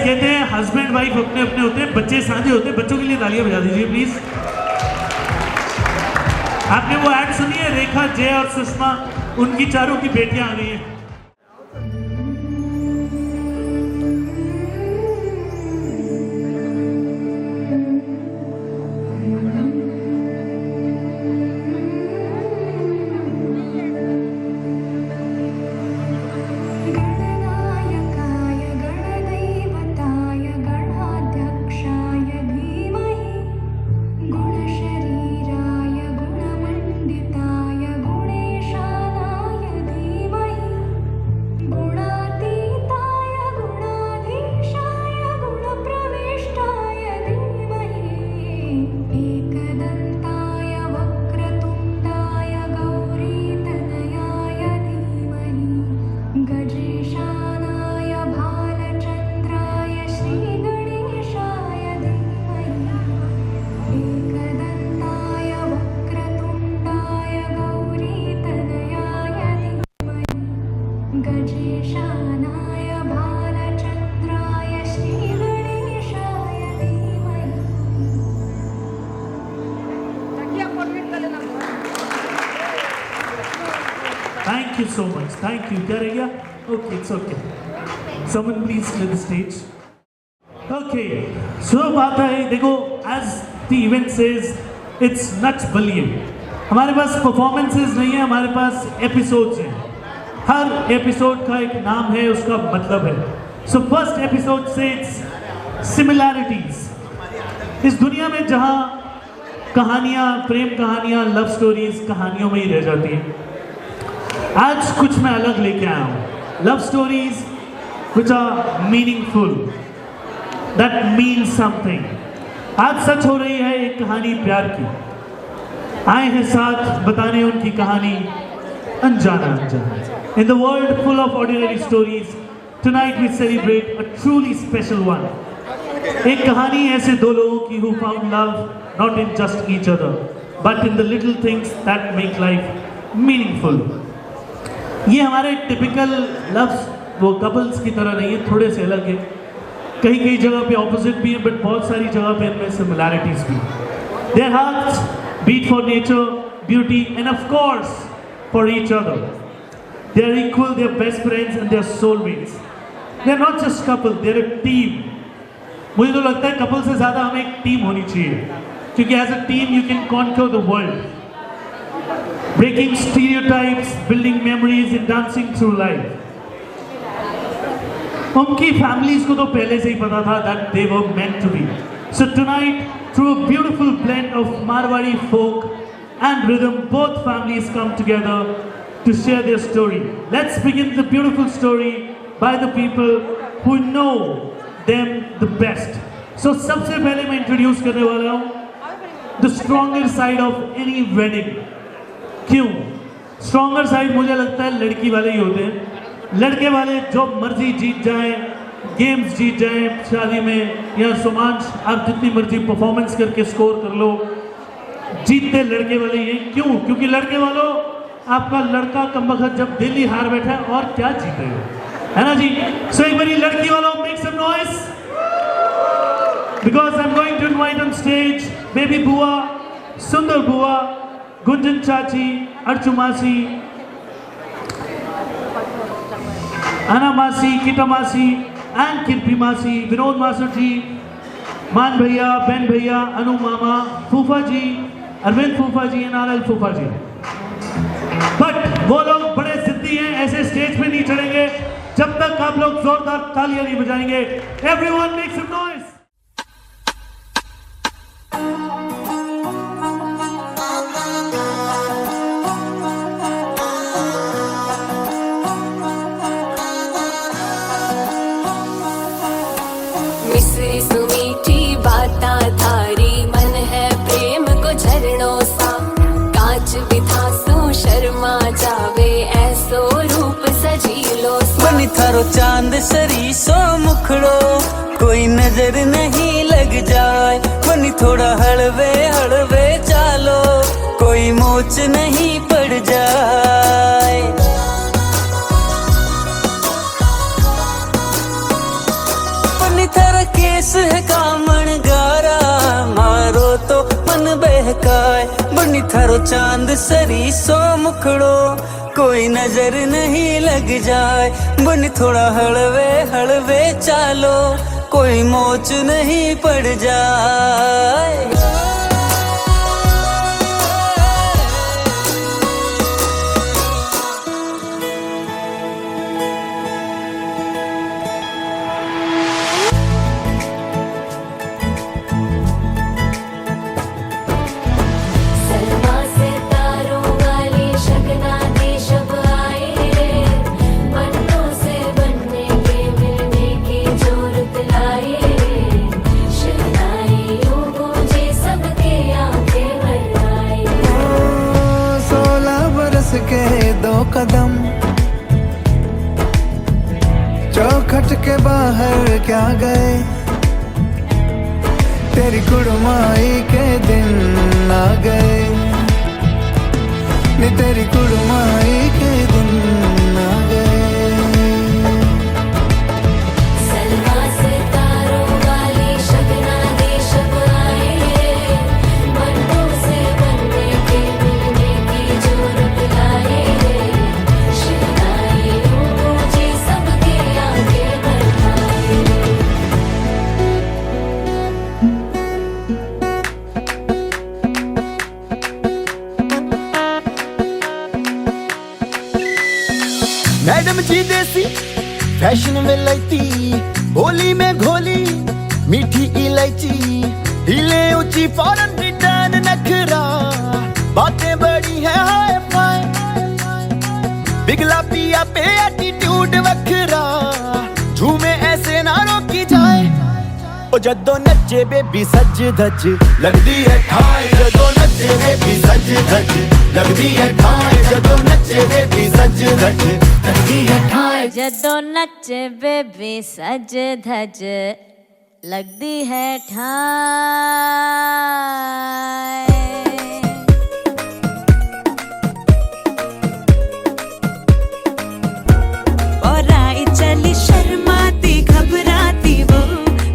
कहते हैं husband wife अपने अपने होते हैं, बच्चे साझे होते हैं। बच्चों के लिए तालियां बजा दीजिए प्लीज। आपने वो ऐड सुनी है, रेखा, जय और सुषमा, उनकी चारों की बेटियां आ गई हैं। Thank you so much. Thank you. क्या रह गया? Okay, it's okay. Someone please clear the stage. Okay. So बात है, देखो, as the event says, it's nuts bullying. हमारे पास performances नहीं है, हमारे पास episodes हैं. हर एपिसोड का एक नाम है, उसका मतलब है. So first episode says similarities. इस दुनिया में जहाँ कहानियाँ, प्रेम कहानियाँ, लव स्टोरीज कहानियों में ही रह जाती हैं, आज कुछ मैं अलग लेके आया हूँ. Love stories which are meaningful, that means something. आज सच हो रही है एक कहानी प्यार की. आए हैं साथ बताने उनकी कहानी अनजाना अनजाना. In the world full of ordinary stories, tonight we celebrate a truly special one. एक कहानी ऐसे दो लोगों की who found love not in just each other, but in the little things that make life meaningful. ये हमारे typical love वो couples की तरह नहीं है, थोड़े से अलग है. कहीं कहीं जगह पे ऑपोजिट भी है, बट बहुत सारी जगह पे इनमें सिमिलैरिटीज भी. Their hearts beat for nature, beauty, and of course for each other. They are equal, they are best friends, and they are soulmates. They are not just couple, they are a team. मुझे तो लगता है couple से ज़्यादा हमें एक team होनी चाहिए, क्योंकि as a team you can conquer the world. Breaking stereotypes, building memories, and dancing through life. उनकी families को तो पहले से ही पता था that they were meant to be. So tonight, through a beautiful blend of Marwari folk and rhythm, both families come together to share their story. Let's begin the beautiful story by the people who know them the best. So सबसे पहले मैं introduce करने वाला हूँ the stronger side of any wedding. क्यों? Stronger side मुझे लगता है लड़की वाले ही होते हैं. लड़के वाले जो मर्जी जीत जाएं, गेम्स जीत जाएं शादी में, या सुमांश आप जितनी मर्जी परफॉर्मेंस करके स्कोर कर लो, जीतते लड़के वाले ही हैं. क्यों? क्योंकि लड़के वालों, आपका लड़का कमबख्त जब दिल ही हार बैठा है, और क्या जीतेगा, है ना जी? सो एक बारी लड़की वालों make some noise, because I am going to invite on stage baby बुआ, सुंदर बुआ, गुंजन चाची, अर्चू मासी, अना मासी, किटा मासी, एंड किरपी मासी, विनोद मास्टर जी, मान भैया, बेन भैया, अनु मामा, फूफा जी, अरविंद फूफा जी, नारल फूफा जी. बट वो लोग बड़े जिद्दी हैं, ऐसे स्टेज पे नहीं चढ़ेंगे जब तक आप लोग जोरदार तालियां नहीं बजाएंगे. Everyone make some noise. मिश्री सुमीठी बाता थारी, मन है प्रेम को झरणों सा. कांच बिथासू शर्मा जावे, ऐसो रूप सजीलो सा. बनी थारो चांद सरी सो मुखड़ो, कोई नजर नहीं लग जाए. बनी थोड़ा हड़वे हड़वे चालो, कोई मोच नहीं पड़ जाए. बनी केस है कामण गारा, मारो तो मन बहकाए। बनी थारो चांद सरी सो मुखड़ो, कोई नजर नहीं लग जाए। बनी थोड़ा हलवे हलवे चालो, कोई मोच नहीं पड़ जाए। सलमा से तारों वाली शगना दी शब आए रे, बनों से बनने के मिलने की जोरत लाए रे। शहनाई यूं गूंजे सबके आंखें भर आए। 16 बरस के 2 कदम, चौखट के बाहर क्या गए। तेरी कुड़माई के दिन आ गए, नी तेरी कुड़माई के दिन आ गए। सलमा से तारों वाली शगना दी शब आए रे, बनों से बनने के मिलने की जोरत लाए रे। शहनाई यूं गूंजे सबके आंखें भर आए रे। मैडम जी देसी फैशन में लैती, होली में घोली मीठी इलायची। हिले ऊंची फॉरन रिटर्न नखरा, बातें बड़ी है हाय फाय। बिगला पिया पे एटीट्यूड वखरा, झूमे ऐसे ना रोकी जाए। ओ जदों नचे बेबी सज धज लगदी है ठाई, जदों नचे बेबी सज धज लगदी है ठाई, जदों नचे बेबी सज धज लगदी है ठाई। जदों नचे बेबी सज धज लगदी है ठाई। और आई चली शर्माती घबराती वो,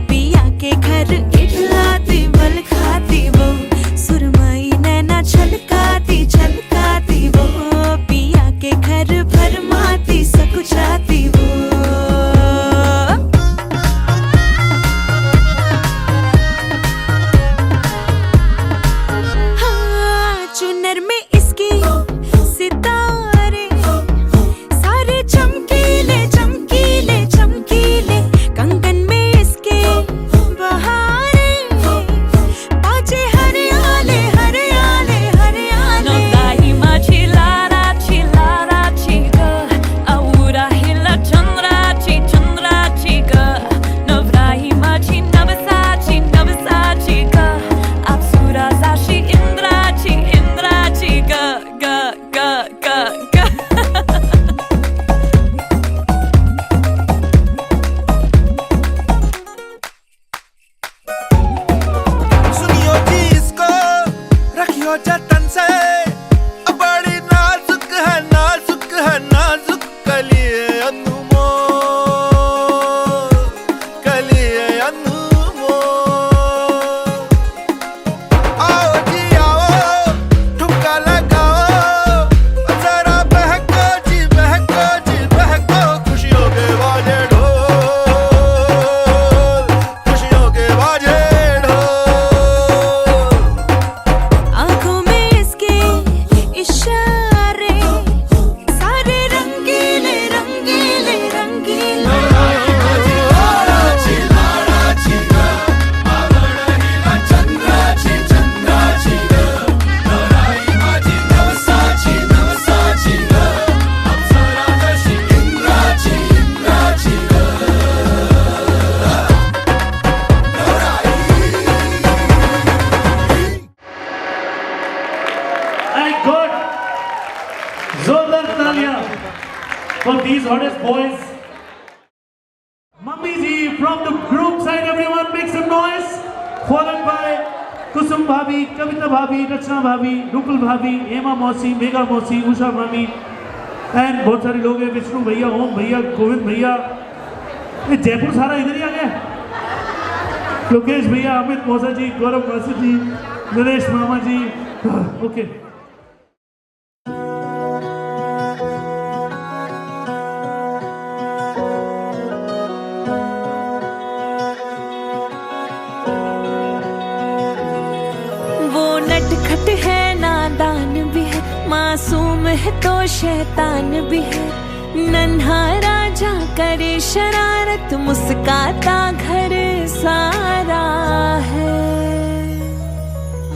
पिया के घर इठलाती बल खाती वो। सुरमई नैना छलकाती छलकाती वो, पिया के घर भरमाती सकुचाती वो। हाँ, चुनर में इसकी सितारे सारे चमकीले चमकीले चमकीले, कंगन में इसके बहारे बाजे हरियाले हरियाले हरियाले। Nodaima chilara chilara chiga, aura hila chandra chiga. Nodaima chinabasa chiga, apsura zashi indra chiga ga ga ga ga. सुनियो जी इसको रखियो जतन से, बड़ी नाजुक है नाजुक है नाजुक कलिए अनमोल, कलिए अनमोल। आओ जी आओ ठुमका लगाओ, जरा बहको जी बहको जी बहको। खुशियों के बाजे ढोल, खुशियों के बाजे ढोल। आँखों में इसके इशारे सारे रंगीले रंगीले रंगीले। And good. Zoldar Talia for these hottest boys. Mummy ji from the group side, everyone make some noise. Followed by Kusum Bhabi, Kavita Bhabi, Rachna Bhabi, Rupal Bhabi, Hema Mausi, Megha Mausi, Usha Mami, and बहुत सारे लोग हैं, विष्णु भैया, ओम भैया, गोविंद भैया। ये जयपुर सारा इधर ही आ गया। योगेश भैया, अमित मौसा जी, गौरव वासी जी, नरेश मामा जी। ओके वो नटखट है, नादान भी है, मासूम है तो शैतान भी है। नन्हा राजा करे शरारत, मुस्काता घर सारा है।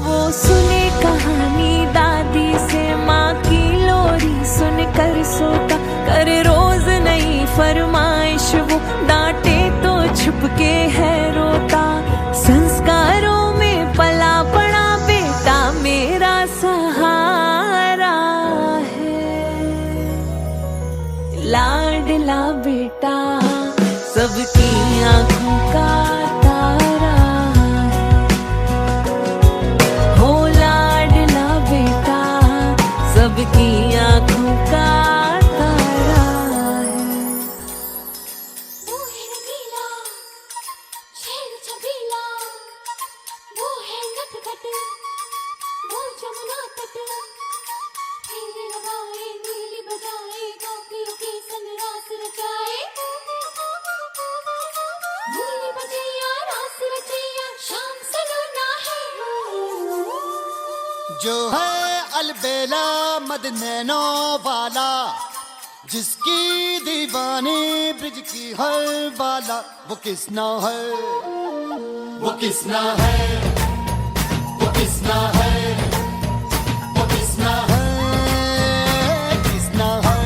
वो सुने कहानी दादी से, माँ की लोरी सुनकर सोता, करे रोज नई फरमाइश, वो डांटे तो छुपके है रोता। संस्कारों में पला पड़ा बेटा मेरा सहारा है। लाडला बेटा सबकी आंखों का तारा है। हो लाडला बेटा सबकी आंखों का तारा है। वो है रंगीला, शेर छबीला, वो है नटखट, वो जमुना तट। फेर लगाए, नीली बजाए, कॉफियों की सनरास रचाए। नीली बजैया, रास रचैया, शाम सलोना है। जो है अलबेला मद नैनो वाला, जिसकी दीवानी ब्रिज की हर बाला, वो किसना है, वो किसना है, वो किसना है, वो किसना है, किसना है।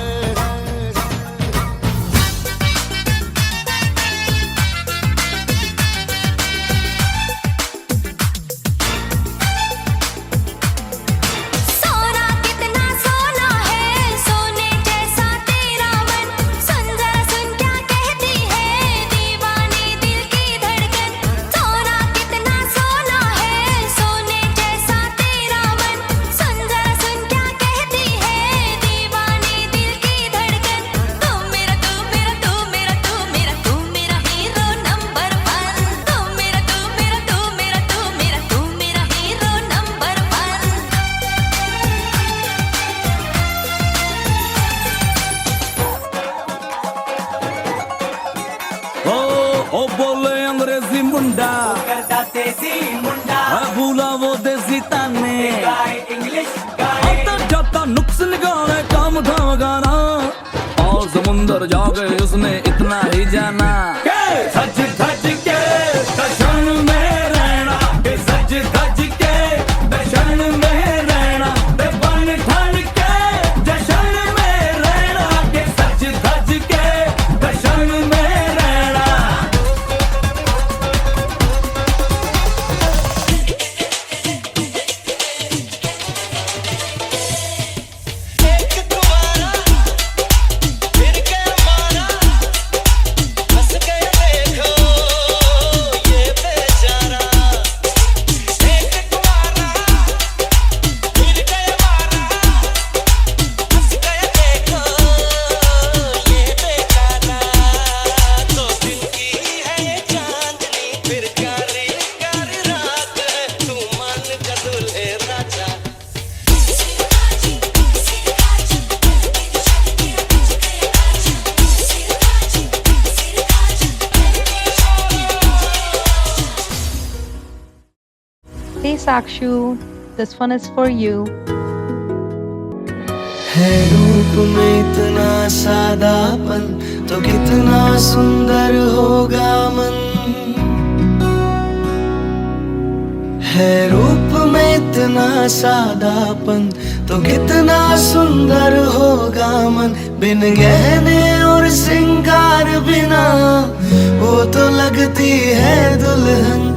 सोना कितना सोना है, सोने जैसा तेरा मन। सुन जरा सुन क्या कहती है दीवानी दिल की धड़कन। सोना कितना सोना है, सोने जैसा तेरा मन। सुन जरा सुन क्या कहती है दीवानी दिल की धड़कन। तू मेरा तू मेरा तू मेरा तू मेरा तू मेरा हीरो नंबर 1। तू मेरा तू मेरा तू मेरा तू मेरा तू मेरा हीरो नंबर 1। ओ बोले अंग्रेजी मुंडा, करता देसी मुंडा, भूला वो देसी ताने। गाए इंग्लिश गाए, आता जाता नुक्स निकाले काम था गाना, और समुंदर जाके उसने इतना ही जाना। सज धज के दर्शन में रहना, सज धज के दर्शन में रहना, बन ठन के जशन में रहना, सज धज के दर्शन में रहना। Hey Sakshu, this one is for you. है रूप में इतना सादापन, तो कितना सुंदर होगा मन। है रूप में इतना सादापन, तो कितना सुंदर होगा मन। बिन गहने और श्रृंगार बिना वो तो लगती है दुल्हन।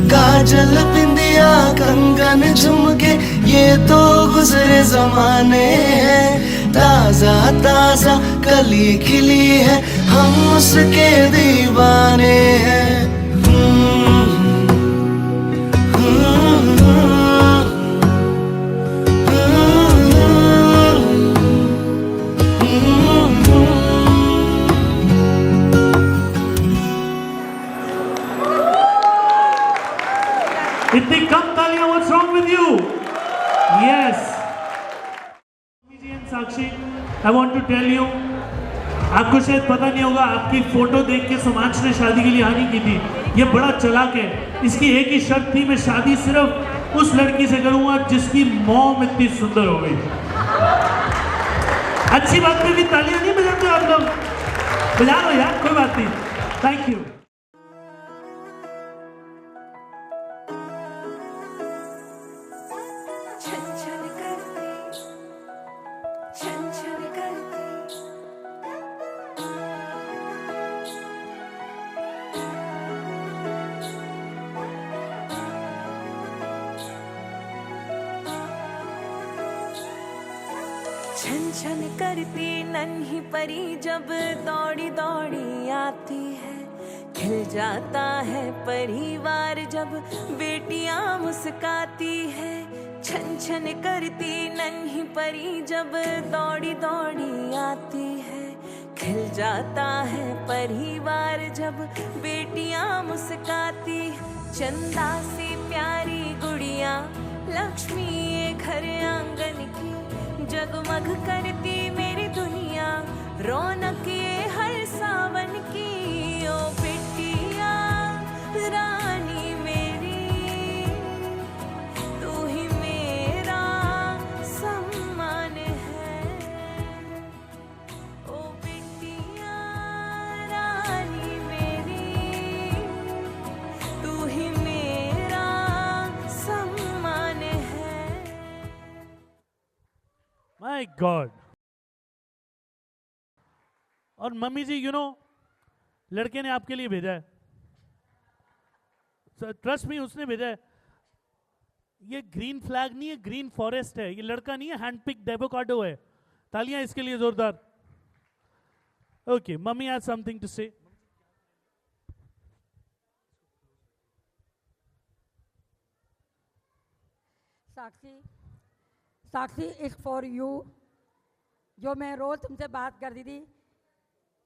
काजल बिंदिया कंगन झुमके ये तो गुजरे जमाने हैं। ताजा ताजा कली खिली है, हम उसके दीवाने हैं। इतनी कम तालियां, what's wrong with you? Yes Sakshi, I want to tell you, आपको शायद पता नहीं होगा, आपकी फोटो देख के सुमांश ने शादी के लिए हाँ नहीं की थी। ये बड़ा चालाक है, इसकी एक ही शर्त थी, मैं शादी सिर्फ उस लड़की से करूंगा जिसकी मॉम इतनी सुंदर हो गई। अच्छी बात पे भी तालियां नहीं बजाते आप लोग? बजा लो यार, कोई बात नहीं। Thank you. छन छन करती नन्ही परी जब दौड़ी दौड़ी आती है, खिल जाता है परिवार जब बेटियां मुस्काती है। छन छन करती नन्ही परी जब दौड़ी दौड़ी आती है, खिल जाता है परिवार जब बेटियां मुस्काती। चंदा सी प्यारी गुड़िया लक्ष्मी ये घर आंगन की, जगमग करती मेरी दुनिया रौनक ये हर सावन की। ओ बिटिया रानी मेरी, तू ही मेरा सम्मान है। ओ बिटिया रानी मेरी, तू ही मेरा सम्मान है। My God. और मम्मी जी, यू नो, लड़के ने आपके लिए भेजा है, ट्रस्ट मी, उसने भेजा है। ये ग्रीन फ्लैग नहीं है, ग्रीन फॉरेस्ट है। ये लड़का नहीं है, हैंडपिक्ड एवोकाडो है। तालियां इसके लिए जोरदार। Okay, mummy has something to say. Sakshi, Sakshi is for you. जो मैं रोज तुमसे बात करती थी,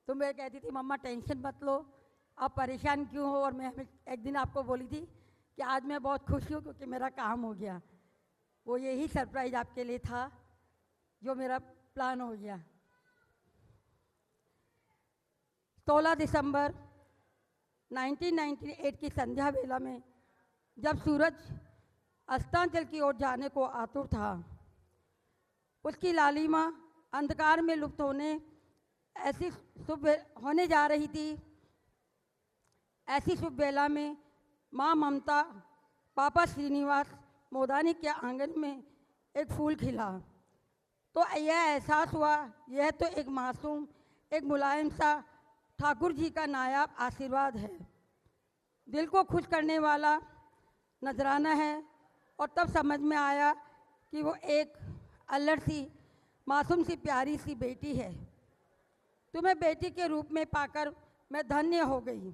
तुम ये कहती थी मम्मा टेंशन मत लो, आप परेशान क्यों हो, और मैं एक दिन आपको बोली थी कि आज मैं बहुत खुश हूँ क्योंकि मेरा काम हो गया। वो यही सरप्राइज आपके लिए था जो मेरा प्लान हो गया। 16 दिसंबर 1998 की संध्या वेला में जब सूरज अस्तांचल की ओर जाने को आतुर था, उसकी लालिमा अंधकार में लुप्त ऐसी होने जा रही थी। ऐसी शुभ वेला में माँ ममता, पापा श्रीनिवास मोदानी के आंगन में एक फूल खिला तो यह एहसास हुआ, यह तो एक मासूम, एक मुलायम सा ठाकुर जी का नायाब आशीर्वाद है, दिल को खुश करने वाला नजराना है। और तब समझ में आया कि वो एक अल्लड़ सी, मासूम सी, प्यारी सी बेटी है। तुम्हें बेटी के रूप में पाकर मैं धन्य हो गई,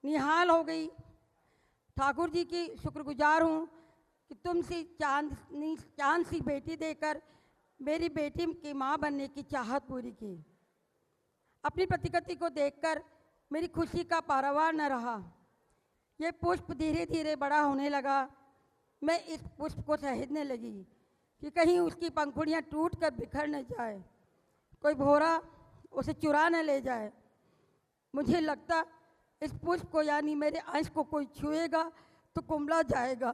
निहाल हो गई। ठाकुर जी की शुक्रगुजार हूँ कि तुम सी चांद सी बेटी देकर मेरी बेटी की माँ बनने की चाहत पूरी की। अपनी प्रतिकृति को देखकर मेरी खुशी का पारावार न रहा। ये पुष्प धीरे धीरे बड़ा होने लगा। मैं इस पुष्प को सहेजने लगी कि कहीं उसकी पंखुड़ियाँ टूट कर बिखर न जाए, कोई भौरा उसे चुरा न ले जाए। मुझे लगता इस पुष्प को यानी मेरे अंश को कोई छुएगा तो कुंबला जाएगा।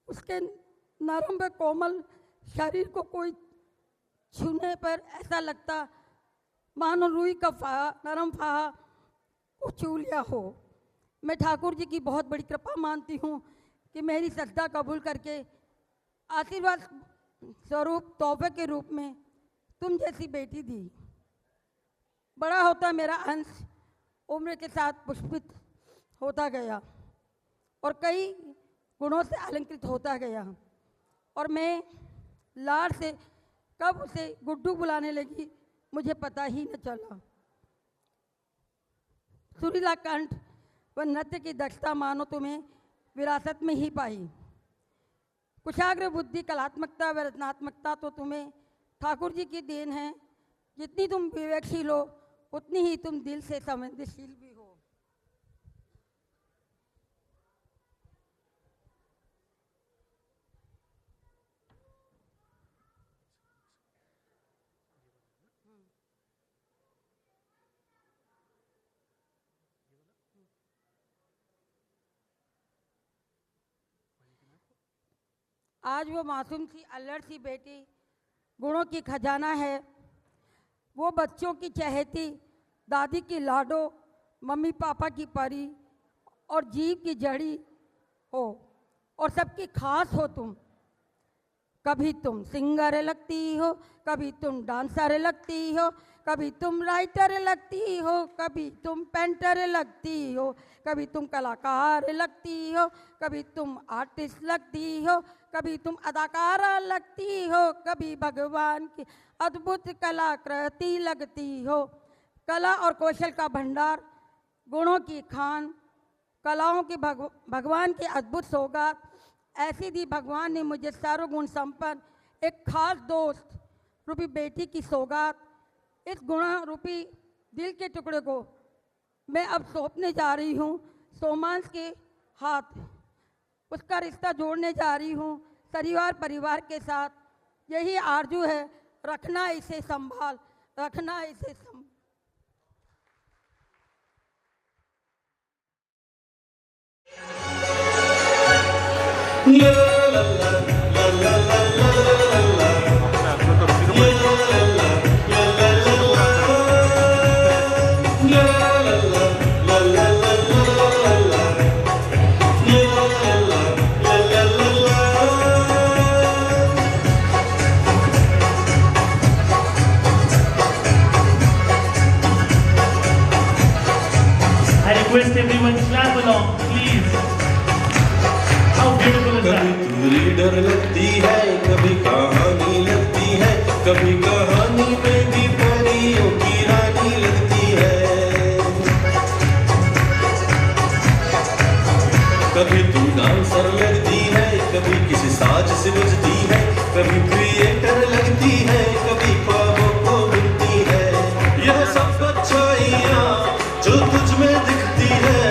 उसके नरम व कोमल शरीर को कोई छूने पर ऐसा लगता मानो रुई का फाहा, नरम फाहा को छू लिया हो। मैं ठाकुर जी की बहुत बड़ी कृपा मानती हूँ कि मेरी श्रद्धा कबूल करके आशीर्वाद स्वरूप तोहफे के रूप में तुम जैसी बेटी दी। बड़ा होता मेरा अंश उम्र के साथ पुष्पित होता गया और कई गुणों से अलंकृत होता गया, और मैं लाड़ से कब उसे गुड्डू बुलाने लगी मुझे पता ही न चला। सुरीला कंठ व नृत्य की दक्षता मानो तुम्हें विरासत में ही पाई। कुशाग्र बुद्धि, कलात्मकता व रचनात्मकता तो तुम्हें ठाकुर जी की देन है। जितनी तुम विवेकशील हो उतनी ही तुम दिल से संवेदनशील भी हो। आज वो मासूम सी अल्लड़ सी बेटी गुणों की खजाना है। वो बच्चों की चहेती, दादी की लाडो, मम्मी पापा की परी और जीव की जड़ी हो और सबकी खास हो तुम। कभी तुम सिंगर लगती हो, कभी तुम डांसर लगती हो, कभी तुम राइटर लगती हो, कभी तुम पेंटर लगती हो, कभी तुम कलाकार लगती हो, कभी तुम आर्टिस्ट लगती हो, कभी तुम अदाकारा लगती हो, कभी भगवान की अद्भुत कलाकृति लगती हो। कला और कौशल का भंडार, गुणों की खान, कलाओं की भगवान की अद्भुत सौगात, ऐसी दी भगवान ने मुझे सर्वगुण संपन्न एक खास दोस्त रूपी बेटी की सौगात। इस गुण रूपी दिल के टुकड़े को मैं अब सौंपने जा रही हूँ सोमांश के हाथ। उसका रिश्ता जोड़ने जा रही हूँ परिवार के साथ। यही आरजू है, रखना इसे संभाल, रखना इसे संभाल। I request everyone clap along, please. How beautiful is कभी that? तू रीडर लगती है, कभी कहानी लगती है, कभी कहानी में भी परियों की रानी लगती है। कभी तू डांसर लगती है, कभी किसी साज से बजती है, कभी क्रिएटर लगती है, कभी ख्वाबों को बुनती है। यह सब अच्छाइयाँ जो तुझ में दिखती है,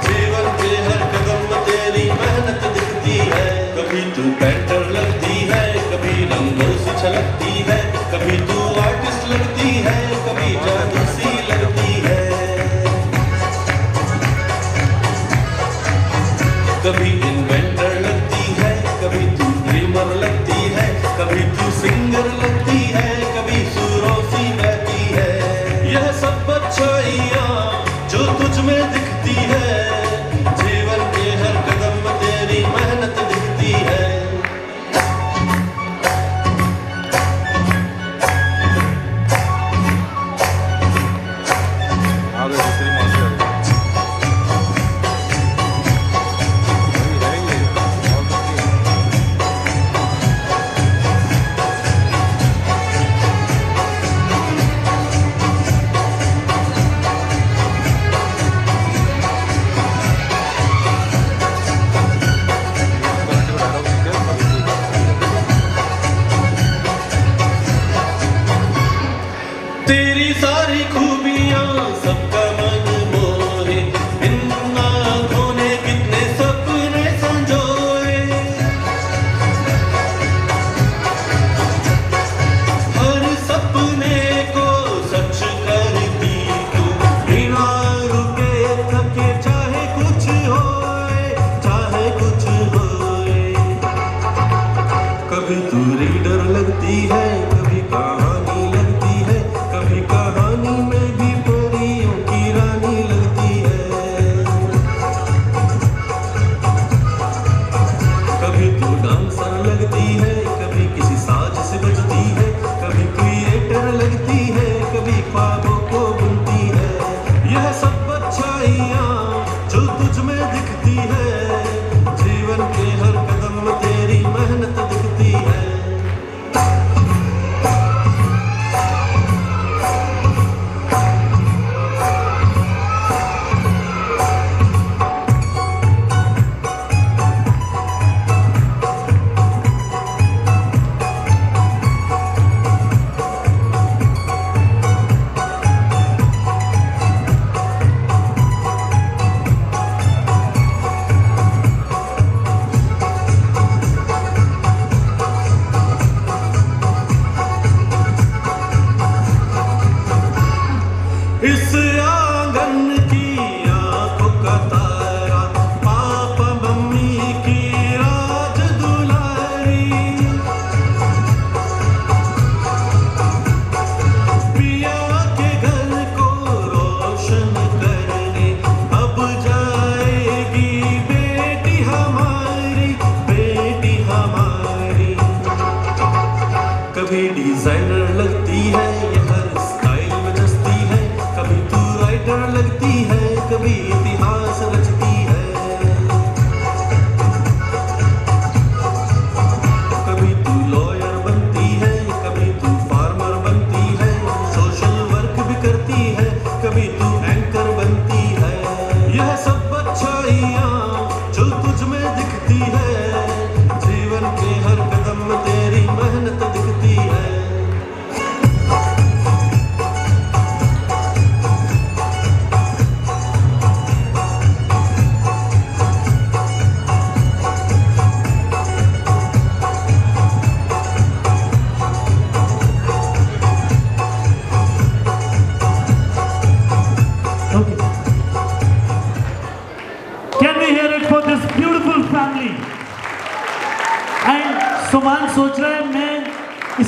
जीवन के हर कदम में तेरी मेहनत दिखती है। कभी तू पेंटर लगती है, कभी रंगों से छलकती है, कभी तू आर्टिस्ट लगती है, कभी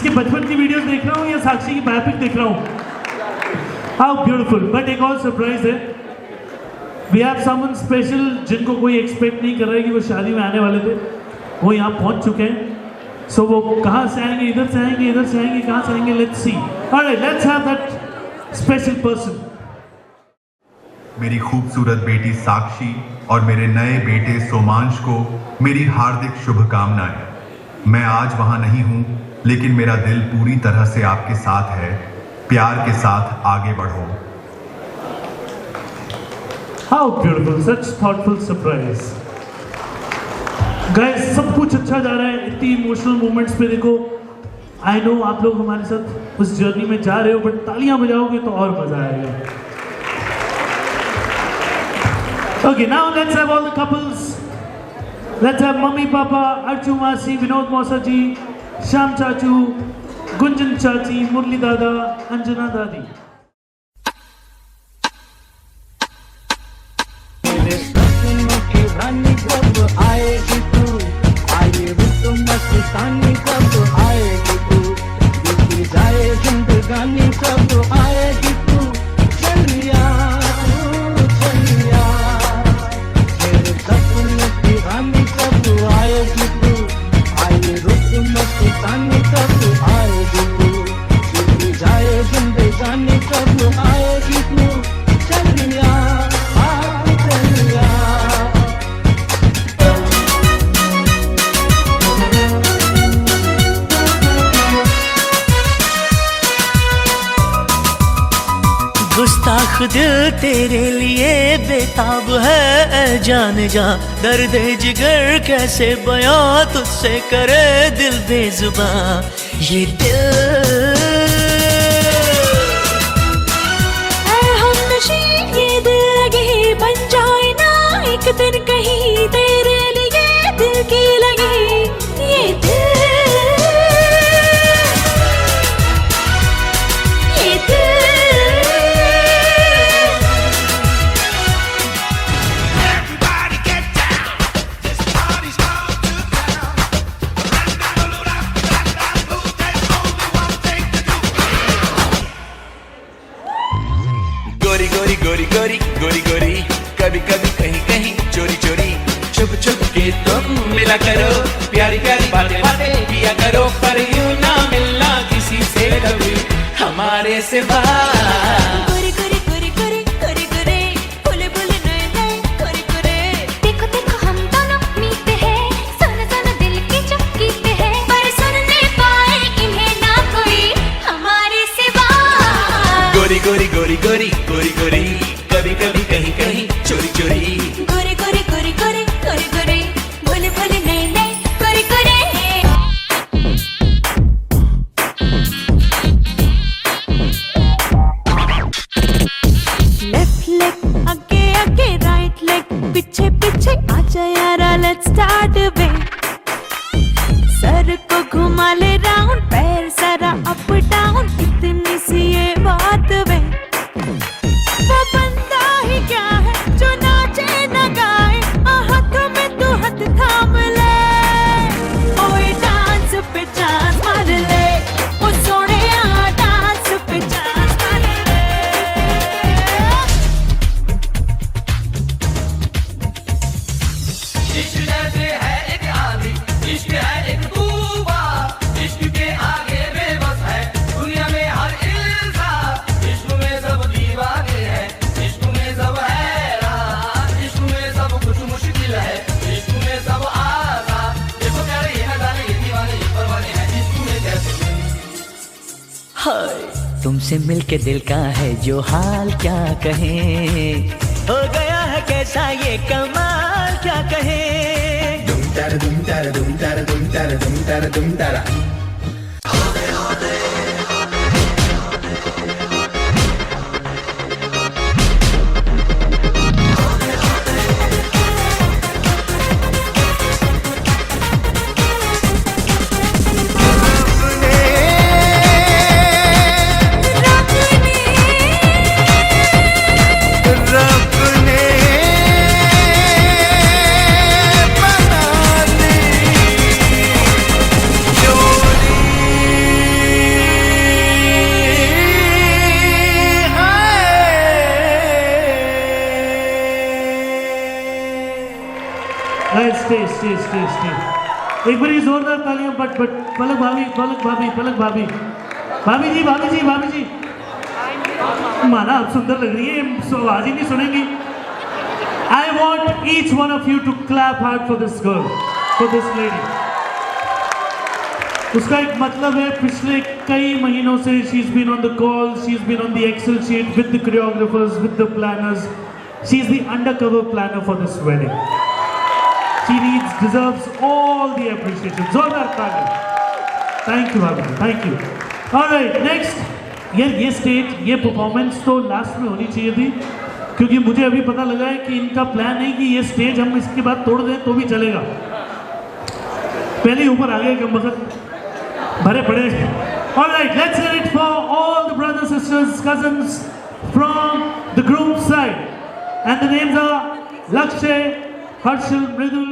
इसके बचपन की वीडियोस देख रहा हूँ या साक्षी की बायोपिक देख रहा हूँ? How beautiful. बट एक और सरप्राइज है, वी हैव समवन स्पेशल जिनको कोई एक्सपेक्ट नहीं कर रहा है कि वो शादी में आने वाले थे, वो यहाँ पहुँच चुके हैं। सो वो कहाँ से आएंगे, इधर से आएंगे, इधर से आएंगे, कहाँ से आएंगे, let's see. Alright, let's have that special person. मेरी खूबसूरत बेटी साक्षी और मेरे नए बेटे सोमांश को मेरी हार्दिक शुभकामनाएं। मैं आज वहां नहीं हूं, लेकिन मेरा दिल पूरी तरह से आपके साथ है। प्यार के साथ आगे बढ़ो। How beautiful, such thoughtful surprise. Guys, सब कुछ अच्छा जा रहा है, इतनी इमोशनल मोमेंट्स पे देखो। आई नो आप लोग हमारे साथ उस जर्नी में जा रहे हो, बट तालियां बजाओगे तो और मजा आएगा। Okay, now let's have all the couples. Let's have Mummy Papa, Archu Masi, Vinod Mausa ji, Sham Chachu, Gunjan Chachi, Murli Dada, Anjana Dadi. मेरे सपनों की रानी कब आएगी तू, आए रुत मस्तानी कब आएगी तू, बीती जाए जिंदगानी कब आएगी तू, चलिया चलिया। मेरे सपनों की रानी कब आएगी तू, आए रुत मस्तानी कब आएगी तू, बीती जाए जिंदगानी कब आएगी तू, चलिया चलिया। गुस्ताख दिल तेरे लिए बेताब है ऐ जान जा, दर्द जिगर कैसे बयां तुझसे करे दिल बेजुबां। ये दिल ये दिल लगी बन जाए ना एक दिन कहीं, तेरे लिए दिल की लगी ये दिल, ये दिल। गोरी गोरी गोरी गोरी गोरी गोरी, कभी कभी कहीं कहीं चोरी चोरी, छुप छुप के तुम मिला करो, प्यारी प्यारी बातें बातें किया करो, पर यूं ना मिलना किसी से कभी हमारे सिवा। गोरी गोरी गोरी गोरी गोरी गोरी, बोले बोले नए नए गोरी गोरी, देखो देखो हम दोनों मीते हैं, सुन सुन दिल की जो गीते हैं, पर सुन नहीं पाए इन्हें ना कोई हमारे सिवा। गोरी गोरी गोरी गोरी गोरी गोरी, कभी कभी कहीं कहीं चोरी चोरी, गोरी गोरी गोरी गोरी गोरी गोरी, बोले बोले नए नए गोरी गोरी। लेफ्ट लेग आगे आगे, राइट लेग पीछे पीछे, आजा यारा लेट्स स्टार्ट वे। सर को घुमा ले राउंड, पैर सारा अप डाउन, इतनी सी ये बात वे। वो बंदा ही क्या है जो नाचे न गाए, हाथों में तू हाथ थाम ले, ओए डांस पे चांस मार ले, ओ सोने डांस पे चांस मार ले। इश्क जैसे है एक आंधी, इश्क है एक तूफान, इश्क के आगे बेबस है दुनिया में हर इंसान, इश्क में सब दीवाने हैं, इश्क में सब हैरान, इश्क में सब कुछ मुश्किल है, इश्क में सब आसान, देखो प्यारे ये न जाने ये दीवाने ये परवाने हैं, इश्क में कैसे। हाय तुमसे मिलके दिल का है जो हाल क्या कहें, हो गया है कैसा ये कमाल क्या कहें। दुम तारा दुम तारा दुम तारा दुम तारा दुम तारा दुम तारा। जो स्टे स्टे स्टे स्टे एक बार जोरदार तालियां बट पलक भाभी भाभी जी माना आप सुंदर लग रही है, आवाज ही नहीं सुनेंगी। I want each one of you to clap hard for this girl, for this lady. उसका एक मतलब है, पिछले कई महीनों से she's been on the call, she's been on the Excel sheet with the choreographers, with the planners. She's the undercover planner for this wedding. She deserves all the appreciation. जोरदार ताली. Thank you, Bhabhi. Thank you. All right, next. ये stage, ये performance तो last में होनी चाहिए थी, क्योंकि मुझे अभी पता लगा है कि इनका प्लान है कि ये स्टेज हम इसके बाद तोड़ दें तो भी चलेगा। पहले ऊपर आ गए कम वक्त भरे पड़े। Alright, let's hear it for all the brothers, sisters, cousins from the groom side, and the names are Lakshay, Harshal, Mridul.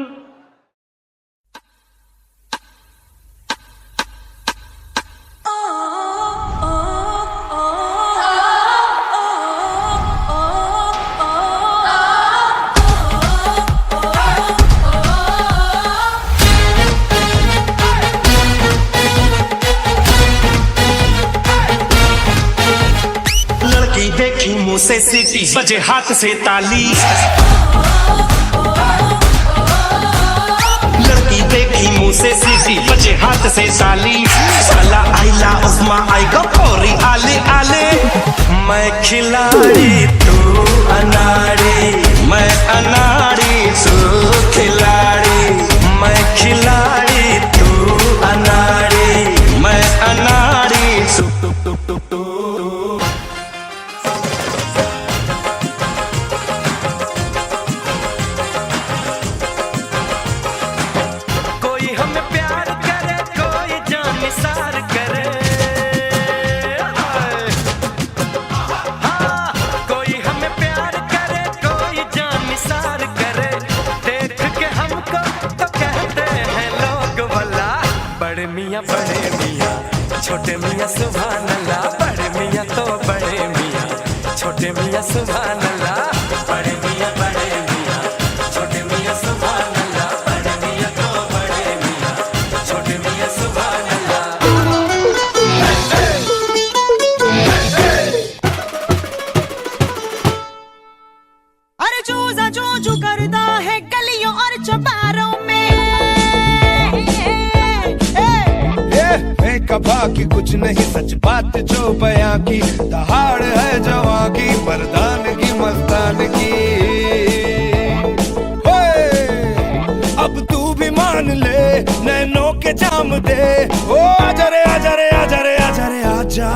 देखी मुंह से सीटी बजे हाथ से ताली, लड़की देखी मुंह से सीटी बजे हाथ से ताली, साला आइला उस्मा आएगा पौरी आले आले। मैं खिलाड़ी तू अनाड़ी, मैं अनाड़ी तू खिलाड़ी, मैं खिलाड़ी तू अनाड़ी, मैं अनाड़ी तू। बड़े मियाँ छोटे मियाँ सुभान अल्लाह, बड़े मियाँ तो बड़े मियाँ छोटे मियाँ सुभान अल्लाह, बड़े मियाँ छोटे मियाँ सुभान अल्लाह, बड़े मियाँ तो बड़े मियाँ छोटे मियाँ सुभान अल्लाह। अरे चूजा चूचू करता है गलियों और चौबारों में, कबा की कुछ नहीं सच बात जो बयां की, दहाड़ है जवां की मर्दान की मस्तान की। अब तू भी मान ले नैनों के जाम दे, ओ आजा रे आजा रे आजा रे आजा रे आजा।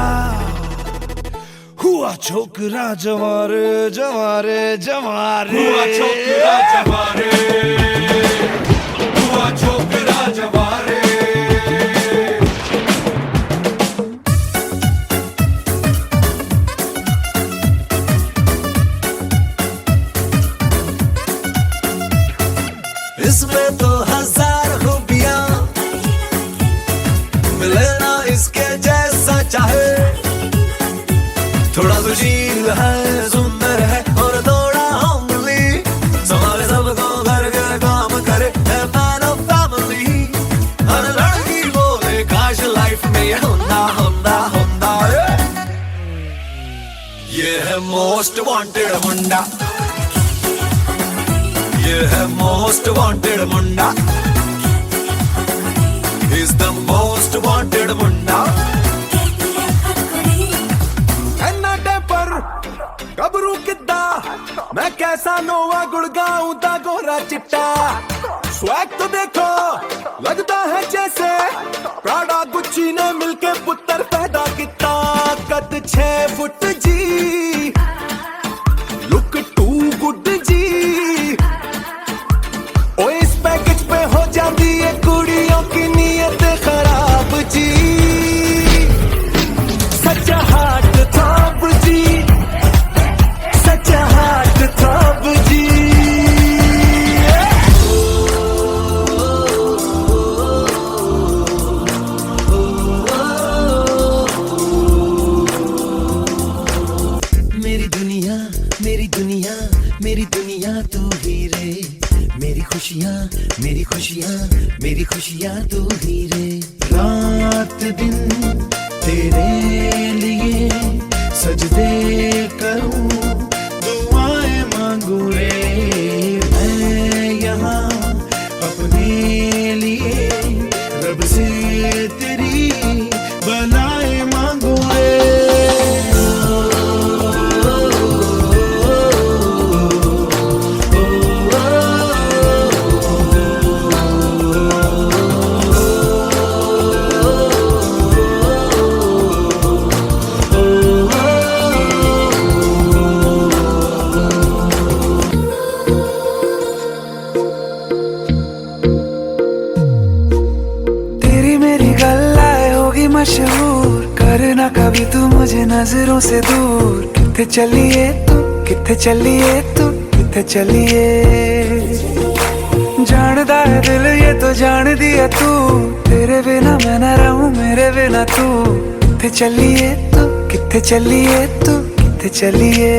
हुआ छोकरा जवारे जवारे जवारे, हुआ छोकरा जवारे, हुआ छोकरा जवारे। इसमें तो हजार खूबियां मिले ना इसके जैसा चाहे, थोड़ा सुशील है सुंदर है और थोड़ा होमली, संभाले सबको घर के काम करे है मैन ऑफ फैमिली। हर लड़की बोले काश लाइफ में ये होंदा होंदा होंदा। ये है मोस्ट वांटेड मुंडा, ये है मोस्ट वांटेड मुंडा, इज द मोस्ट वांटेड मुंडा। एन्ना पर गबरू किद्दा मैं कैसा नोवा गुड़गाऊं दा गोरा चिट्टा, स्वैग तो देखो लगता है जैसे प्राडा गुच्ची ने मिलके पुत्र पैदा किता। कद 6 फुट जी, लुक टू गुड जी, ओ इस पैकेज पे हो जाती है कुड़ियों की नीयत खराब जी। सच्चा हार्ट थॉप जी, सच्चा हार्ट थॉप जी। मेरी दुनिया मेरी दुनिया मेरी दुनिया तू ही रे, मेरी खुशियाँ मेरी खुशियाँ मेरी खुशियाँ तू ही रे। रात दिन तेरे लिए सजदे करूं दुआएं मांगू रे। मैं यहाँ अपने लिए रब से तेरी भलाई मांगू रे। मशहूर करना कभी तू मुझे नजरों से दूर। किथे चलिए तू किथे चलिए तू किथे चलिए। जानदा है दिल ये तो जान दिया तू। तेरे बिना मैं न रहूं मेरे बिना तू। किथे चलिए तू किथे चलिए तू किथे चलिए।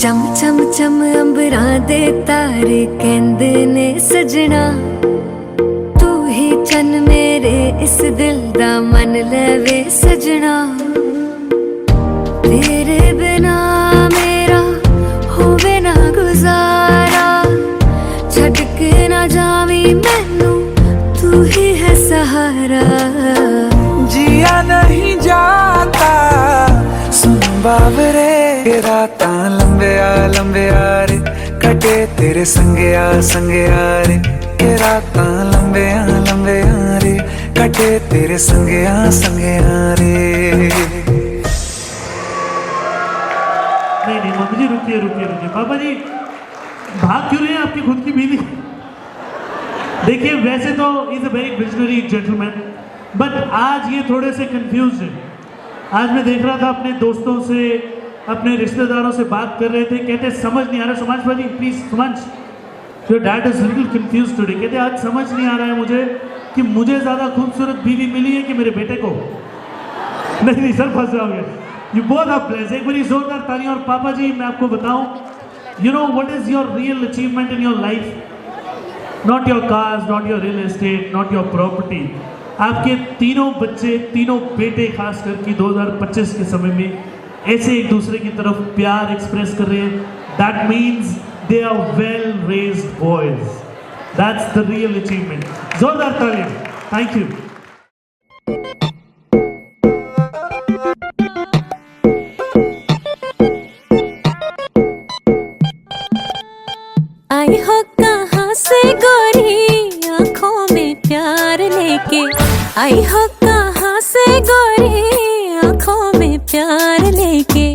चम चम चम अंबरां दे तारे कहंदे ने सजना। तू ही चन मेरे इस दिल दा मन लवे सजना। तेरे बिना मेरा होवे ना गुजारा। छड़ के ना जावी मैनू तू ही है सहारा। जिया नहीं जाता सुन बाबरे। रातां लंबिया लंबिया रे कटे तेरे संगया संगया रे। रातां लंबिया लंबिया रे कटे तेरे संगया संगया रे। नहीं मम्मी जी रुकिए रुकिए रुकिए। पापा जी भाग क्यों रहे हैं आपकी खुद की बीवी? देखिए वैसे तो is a very visionary gentleman but आज ये थोड़े से कंफ्यूज है। आज मैं देख रहा था अपने दोस्तों से अपने रिश्तेदारों से बात कर रहे थे। कहते समझ नहीं आ रहा। सुमांश भाजी please Sumansh your dad is little confuse today. कहते आज समझ नहीं आ रहा है मुझे कि मुझे ज़्यादा खूबसूरत बीवी मिली है कि मेरे बेटे को। नहीं सर फंस जाओगे। You both are blessed. एक बारी जोरदार तालियां। और पापा जी मैं आपको बताऊं you know what is your real achievement in your life? Not your cars not your real estate not your property. आपके तीनों बच्चे तीनों बेटे खास करके 2025 के समय में ऐसे एक दूसरे की तरफ प्यार एक्सप्रेस कर रहे हैं। That means they are well raised boys. That's the real achievement. जोरदार तालियां। Thank you. आई हो कहाँ से गोरी आँखों में प्यार लेके। आई हो कहाँ से गोरी आँखों में प्यार लेके।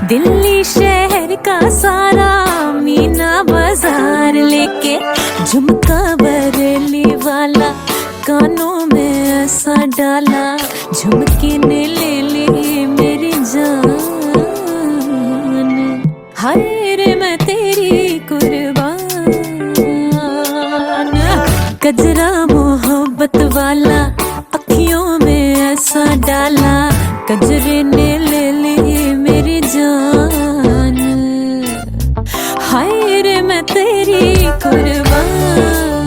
दिल्ली शहर का सारा मीना बाजार लेके। झुमका बरेली वाला कानों में ऐसा डाला। झुमके ने ले ली मेरी जान। हाय रे मैं तेरी कुर्बान। गजरा मोहब्बत वाला अखियों में ऐसा डाला। गजरे ने ले ली मेरी जान। हाय रे मैं तेरी कुर्बान।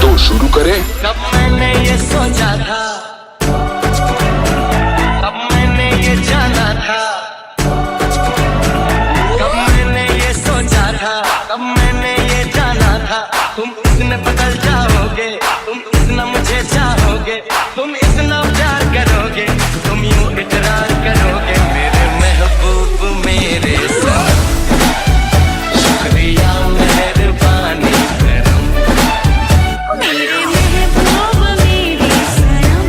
तो शुरू करें। कब मैंने ये सोचा था कब मैंने ये जाना था। कब मैंने ये सोचा था कब मैंने ये जाना था। तुम इतने बदल जाओगे तुम इतना मुझे चाहोगे। तुम इतना प्यार करोगे तुम यूं इकरार करोगे। मेरे महबूब मेरे साथ शुक्रिया मेहरबानी करम। मेरे महबूब मेरे सनम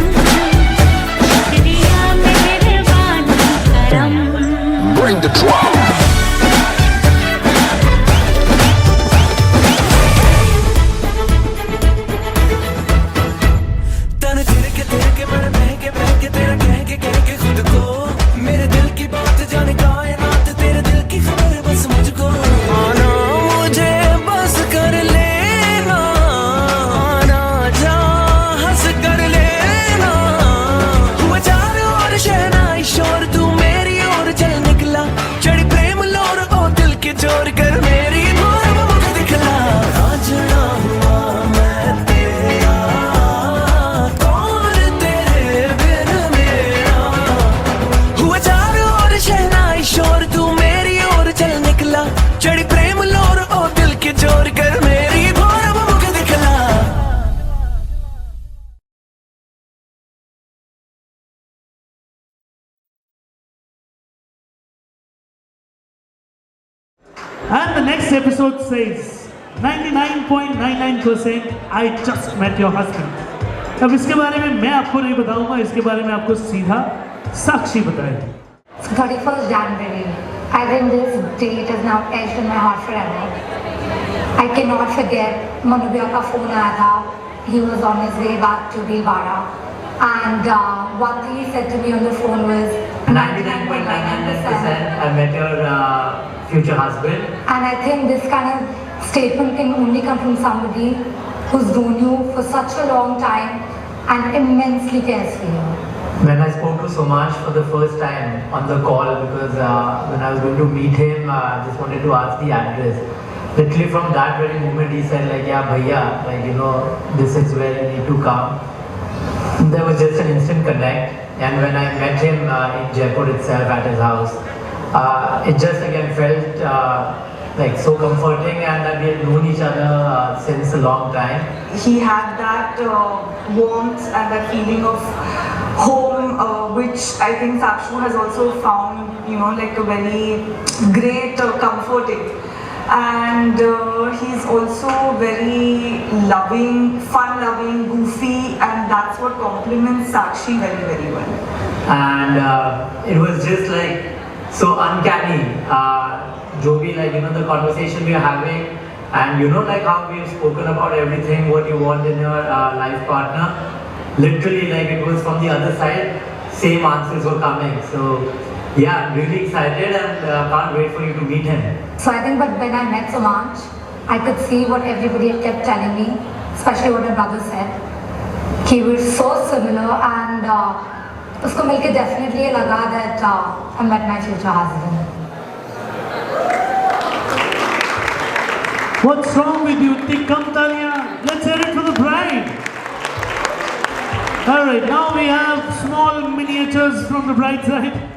शुक्रिया मेहरबानी करम। Bring the drum. And the next episode says 99.99% I just met your husband. अब इसके बारे में मैं आपको नहीं बताऊंगा, इसके बारे में आपको सीधा साक्षी बताएगी. 31st January. I think this date is now etched in my heart forever. I cannot forget. Manu bhaiya ka phone aaya tha. He was on his way back to Bhilwara, and one thing he said to me on the phone was 99.99% I met your future husband. And I think this kind of statement can only come from somebody who's known you for such a long time and immensely cares for you. When I spoke to Somansh for the first time on the call, because when I was going to meet him, I just wanted to ask the address. Literally from that very moment he said like, yeah bhaiya, like you know, this is where you need to come. There was just an instant connect, and when I met him in Jaipur itself at his house, it just again felt like so comforting, and that we had known each other since a long time. He had that warmth and that feeling of home, which I think Sakshu has also found, you know, like a very great comforting. And he's also very loving, fun-loving, goofy, and that's what complements Sakshi very, very well. And it was just like so uncanny. जो भी like you know the conversation we are having, and you know like how we've spoken about everything what you want in your life partner, literally like it was from the other side, same answers were coming. So yeah, I'm really excited and can't wait for you to meet him. So I think, but when I met Somansh, I could see what everybody had kept telling me, especially what my brother said. He was so similar, and usko milke definitely laga that I met my future husband. What's wrong with you? Tikkam Taliya. Let's hear it for the bride. Alright, now we have small miniatures from the bride side.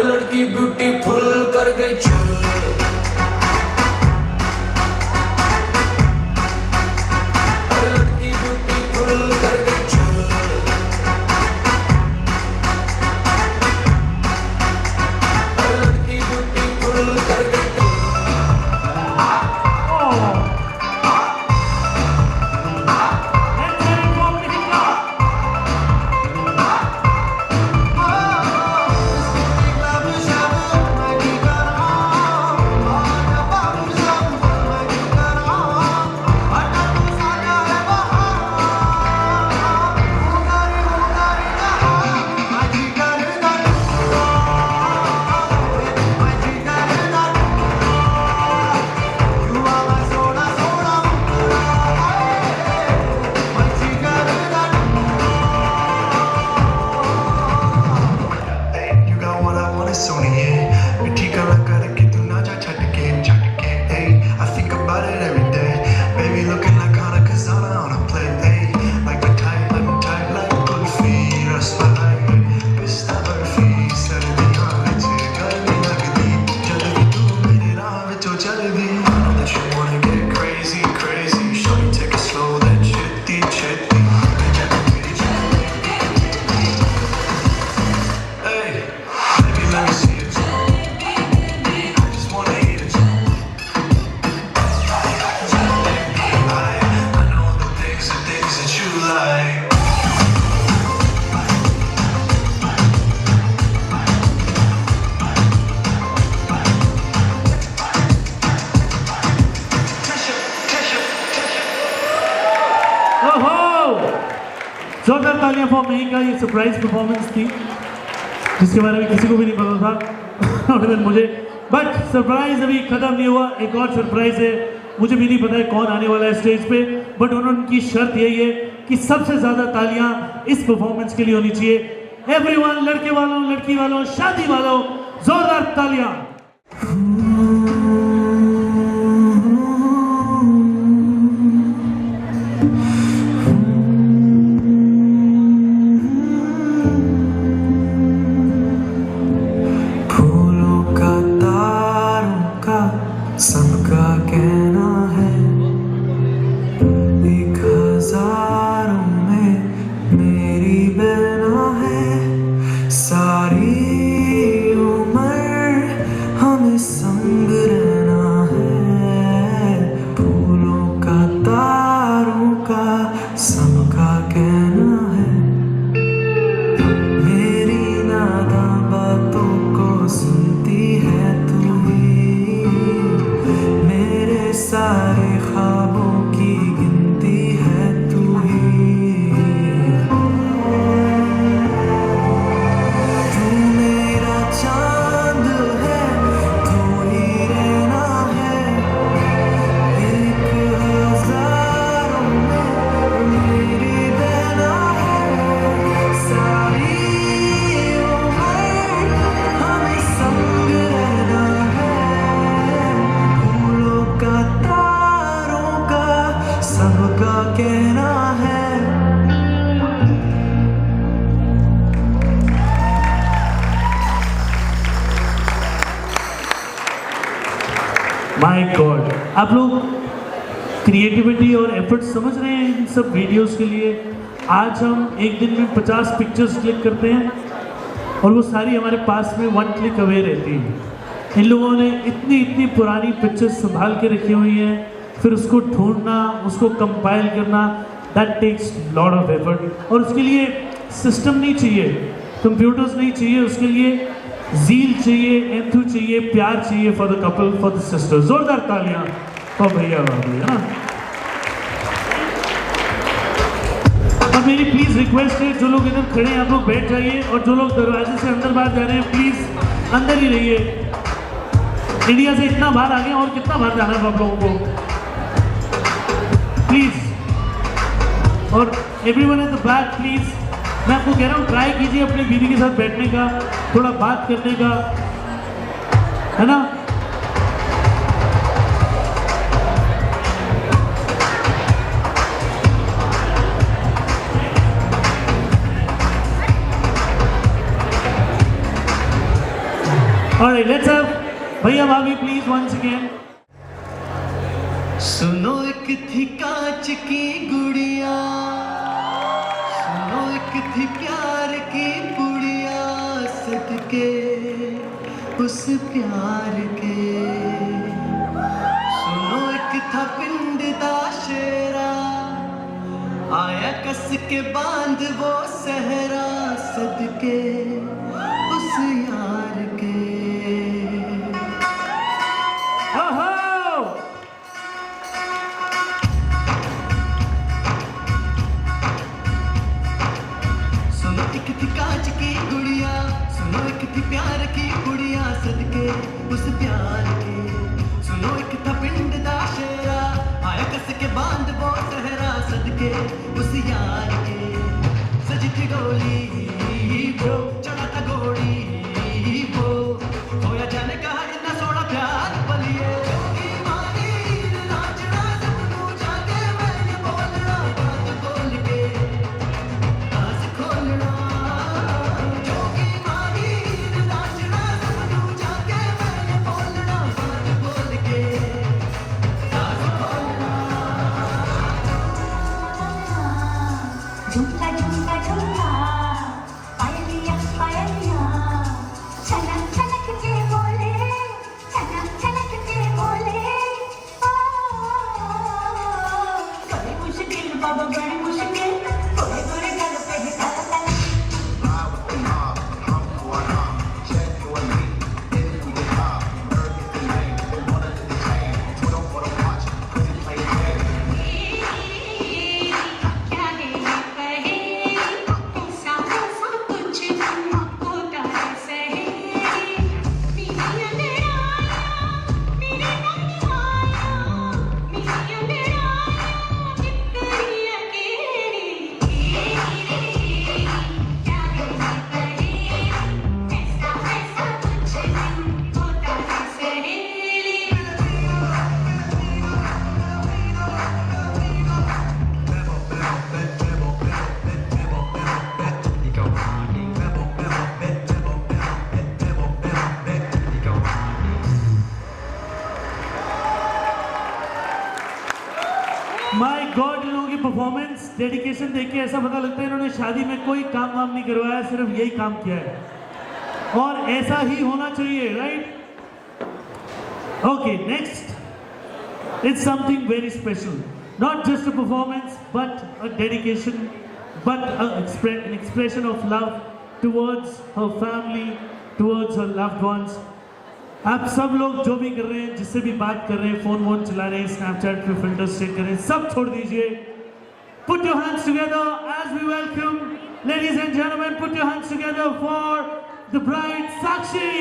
लड़की beautiful कर गई चल लड़की beautiful कर गई चल लड़की beautiful कर गई तालियां फॉर मेहिका। ये सरप्राइज परफॉर्मेंस थी जिसके बारे में किसी को भी नहीं पता था और मुझे, बट सरप्राइज अभी खत्म नहीं हुआ। एक और सरप्राइज है, मुझे भी नहीं पता है कौन आने वाला है स्टेज पे, बट उनकी शर्त यही है कि सबसे ज्यादा तालियां इस परफॉर्मेंस के लिए होनी चाहिए। एवरीवन, लड़के वालों, लड़की वालों, शादी वालों, जोरदार तालियां। सबका कहना है एक हजारों में मेरी बहना है। सारी उम्र हमें संग रहना है। फूलों का तारों का सबका कहना है। मेरी नादा बातों को सुनती है तू ही। मेरे सारे ख्वाबों की गिनती है तू ही। तू मेरा चांद है, तू ही रहना है। एक हजारों में मेरी बहना है। सारी उम्र हमें संग रहना है। फूलों का तारों का सबका कहना है। माय गॉड, आप लोग क्रिएटिविटी और एफर्ट समझ रहे हैं इन सब वीडियोस के लिए। आज हम एक दिन में 50 पिक्चर्स क्लिक करते हैं और वो सारी हमारे पास में 1 क्लिक अवे रहती है। इन लोगों ने इतनी पुरानी पिक्चर्स संभाल के रखी हुई हैं, फिर उसको ढूंढना, उसको कंपाइल करना, that takes lot of effort. और उसके लिए सिस्टम नहीं चाहिए, कंप्यूटर्स नहीं चाहिए, उसके लिए ज़ील चाहिए, एंथू चाहिए, प्यार चाहिए for the couple, for the sister. जोरदार तालियां फॉर भैया भाभी, है ना। और मेरी प्लीज रिक्वेस्ट है, जो लोग इधर खड़े हैं आप लोग बैठ जाइए, और जो लोग दरवाजे से अंदर बाहर जा रहे हैं प्लीज अंदर ही रहिए। इंडिया से इतना बाहर आ गए और कितना बाहर जाना है आप लोगों को, प्लीज। और everyone in the back please, मैं आपको कह रहा हूँ ट्राई कीजिए अपनी बीवी के साथ बैठने का, थोड़ा बात करने का, है ना। Alright, let's have भैया भाभी प्लीज once again. सुनो एक थी कांच की गुड़िया, सुनो एक थी प्यार की गुड़िया, सदके उस प्यार के। सुनो एक था पिंड दा शेरा, आया कस के बांध वो सहरा, सदके उस यार के। सुनो एक थी कांच की गुड़िया, सुनो एक थी प्यार की गुड़िया, सदके उस प्यार के। सुनो एक था पिंड दा शेरा, आया कस के बांध वो सहरा, सदके उस यार के। सजी थी डोली वो, चढ़ा था घोड़ी वो, होया जाने कहा इतना सोना प्यार पलिए। जोगी मानी नाचना सबनू जाके, मैंने बोलना बात बोल के, आस खोलना। जोगी मानी नाचना सबनू जाके, मैंने बोलना बात बोल के, आस खोलना। झुमका झुमका झुमका, पायलिया डेडिकेशन देख के ऐसा पता लगता है इन्होंने शादी में कोई काम वाम नहीं करवाया, सिर्फ यही काम किया है, और ऐसा ही होना चाहिए, right? Okay, next, it's something very special, not just a performance but a dedication, but an expression of love towards her family, towards her loved ones. आप सब लोग जो भी कर रहे हैं, जिससे भी बात कर रहे हैं, फोन वोन चला रहे हैं, स्नैपचैट पे फिल्टर्स चेक कर रहे हैं, सब छोड़ दीजिए. Put your hands together as we welcome, ladies and gentlemen, put your hands together for the bride Sakshi.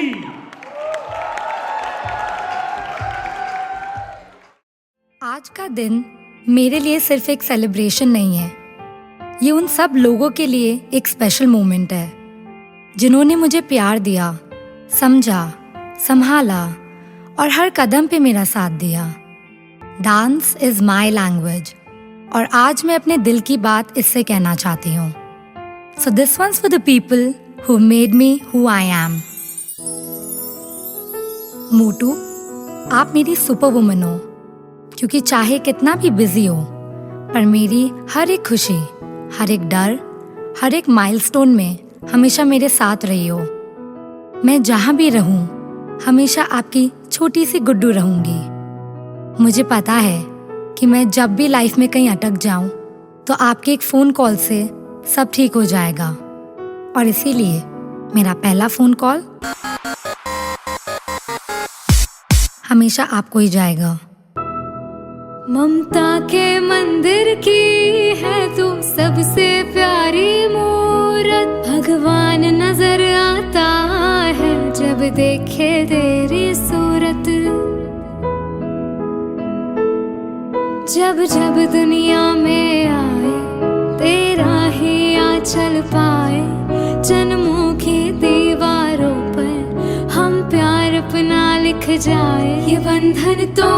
आज का दिन मेरे लिए सिर्फ एक सेलिब्रेशन नहीं है, ये उन सब लोगों के लिए एक स्पेशल मोमेंट है जिन्होंने मुझे प्यार दिया, समझा, संभाला और हर कदम पे मेरा साथ दिया. डांस इज माई लैंग्वेज और आज मैं अपने दिल की बात इससे कहना चाहती हूँ. So this one's for the people who made me who I am. मोटू, आप मेरी सुपर वुमन हो, क्योंकि चाहे कितना भी बिजी हो पर मेरी हर एक खुशी, हर एक डर, हर एक माइलस्टोन में हमेशा मेरे साथ रही हो. मैं जहाँ भी रहूँ हमेशा आपकी छोटी सी गुड्डू रहूँगी. मुझे पता है कि मैं जब भी लाइफ में कहीं अटक जाऊँ तो आपके एक फ़ोन कॉल से सब ठीक हो जाएगा, और इसीलिए मेरा पहला फ़ोन कॉल हमेशा आपको ही जाएगा. ममता के मंदिर की है तू सबसे प्यारी मूरत, भगवान नजर आता है जब देखे तेरी सूरत. जब जब दुनिया में आए तेरा ही आंचल पाए, जन्मों की दीवारों पर हम प्यार अपना लिख जाए. ये बंधन तो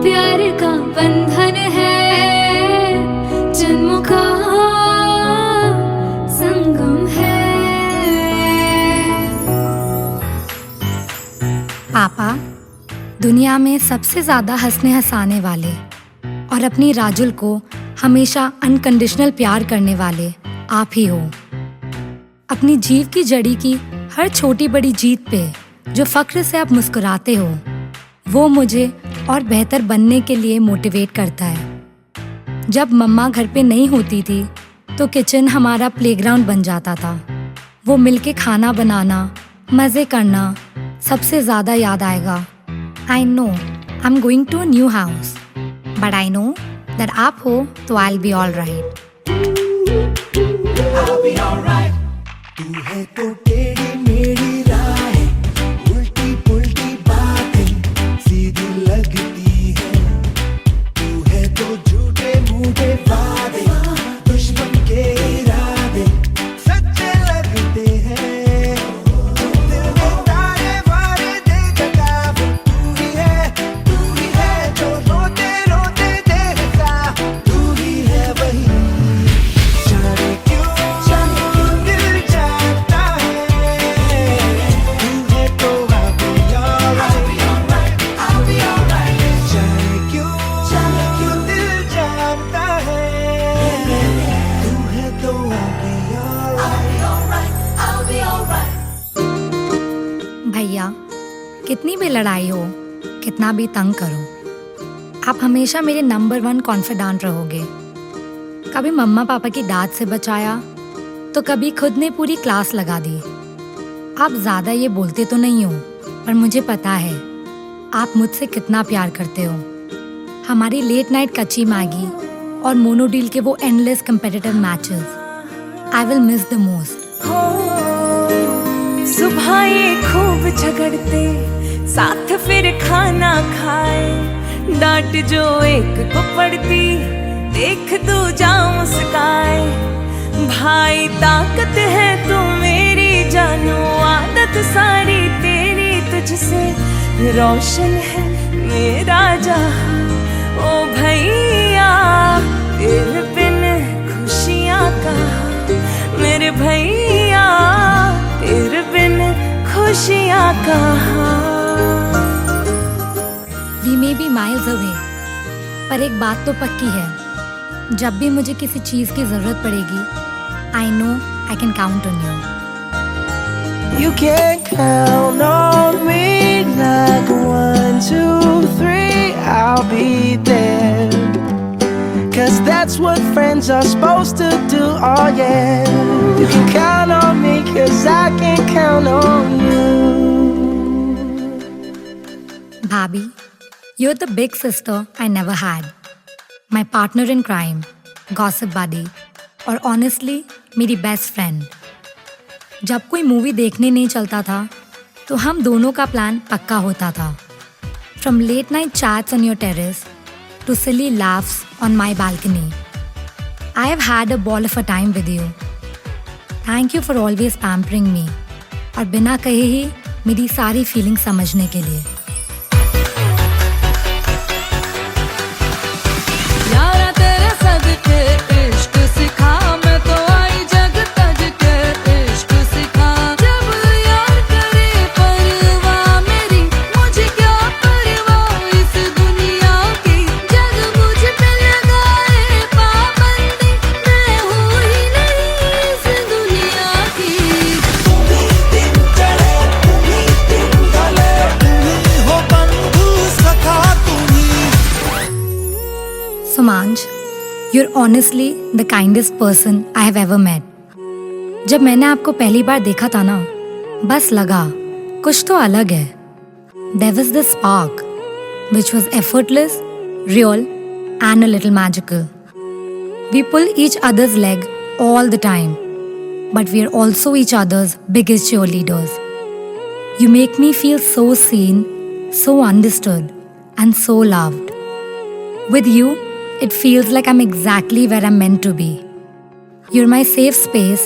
प्यार का बंधन है, जन्मों का संगम है. पापा, दुनिया में सबसे ज्यादा हंसने हंसाने वाले और अपनी राजुल को हमेशा अनकंडीशनल प्यार करने वाले आप ही हो. अपनी जीव की जड़ी की हर छोटी बड़ी जीत पे जो फख्र से आप मुस्कुराते हो, वो मुझे और बेहतर बनने के लिए मोटिवेट करता है. जब मम्मा घर पे नहीं होती थी तो किचन हमारा प्लेग्राउंड बन जाता था. वो मिलके खाना बनाना, मज़े करना सबसे ज़्यादा याद आएगा. I know I am going to a new house, but I know that आप हो तो I will be all right. तू है तो टेढ़ी मेरी राह, उल्टी पुल्टी बातें सीधी लगती है. तू है तो झूठे मूठे वादे, दुश्मन के इरादे सच्चे लगते हैं. दिल में तारे वारे देखता तू ही है जो रोते रोते देखता. तू ही है वही, जाने क्यों दिल जाता है. तू है तो I'll be alright. जाने क्यों दिल जाता है. तू है तो I'll be alright. भैया, कितनी भी लड़ाई हो, कितना भी तंग करो, आप हमेशा मेरे नंबर 1 कॉन्फिडेंट रहोगे. कभी मम्मा पापा की डांट से बचाया तो कभी खुद ने पूरी क्लास लगा दी. आप ज़्यादा ये बोलते तो नहीं हो, पर मुझे पता है आप मुझसे कितना प्यार करते हो. हमारी लेट नाइट कच्ची मैगी और मोनोडील के वो endless competitive matches, I will miss the most. सुबह ये खूब झगड़ते, साथ फिर खाना खाए, डांट जो एक को पड़ती देख दूजा मुस्काए. भाई ताकत है तू मेरी जानू, आदत सारी तेरी तुझसे रोशन है मेरा जहां. ओ भैया तेरे बिन खुशियां कहाँ, मेरे भैया तेरे बिन खुशियां कहाँ. We may be miles away, पर एक बात तो पक्की है, जब भी मुझे किसी चीज़ की ज़रूरत पड़ेगी, आई know I can count on you. You can count on me like 1, 2, 3, I'll be there. 'Cause that's what friends are supposed to do, oh yeah. You can count on me 'cause I can count on you. Bhabhi, you're the big sister I never had. My partner in crime, gossip buddy, और honestly मेरी best friend. जब कोई movie देखने नहीं चलता था तो हम दोनों का प्लान पक्का होता था। From late night chats on your terrace to silly laughs on my balcony, I have had a ball of a time with you. Thank you for always pampering me और बिना कहे ही मेरी सारी फीलिंग समझने के लिए। यारा तेरे सदके इश्क सिखा, मैं तो आई जग तज के इश्क सिखा। जब यार करे परवाह मेरी, मुझे क्या परवाह इस दुनिया की। जग मुझ पे लगाए पाबंदी, मैं हूँ ही नहीं इस दुनिया की। दिन चढ़े दिन गले, तुम्ही हो बंधु सखा तुम्ही। Sumanj, you're honestly the kindest person I have ever met. जब मैंने आपको पहली बार देखा था ना, बस लगा कुछ तो अलग है। There was this spark, which was effortless, real, and a little magical. We pull each other's leg all the time, but we are also each other's biggest cheerleaders. You make me feel so seen, so understood, and so loved. With you, it feels like I'm exactly where I'm meant to be. You're my safe space,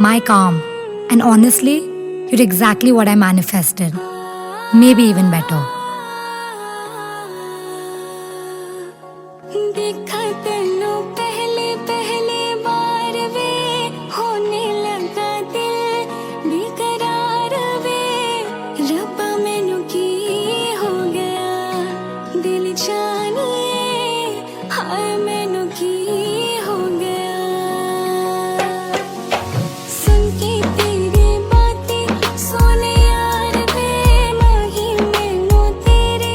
my calm, and honestly, you're exactly what I manifested. Maybe even better. देखा तेनू पहले पहले बार वे, होने लगा दिल बेकरार वे। रब्बा मैनू की हो गया दिल जानिए, हाय मैनू की हो गया। सुन के तेरी बातें सोने यार वे, माही मैनू तेरे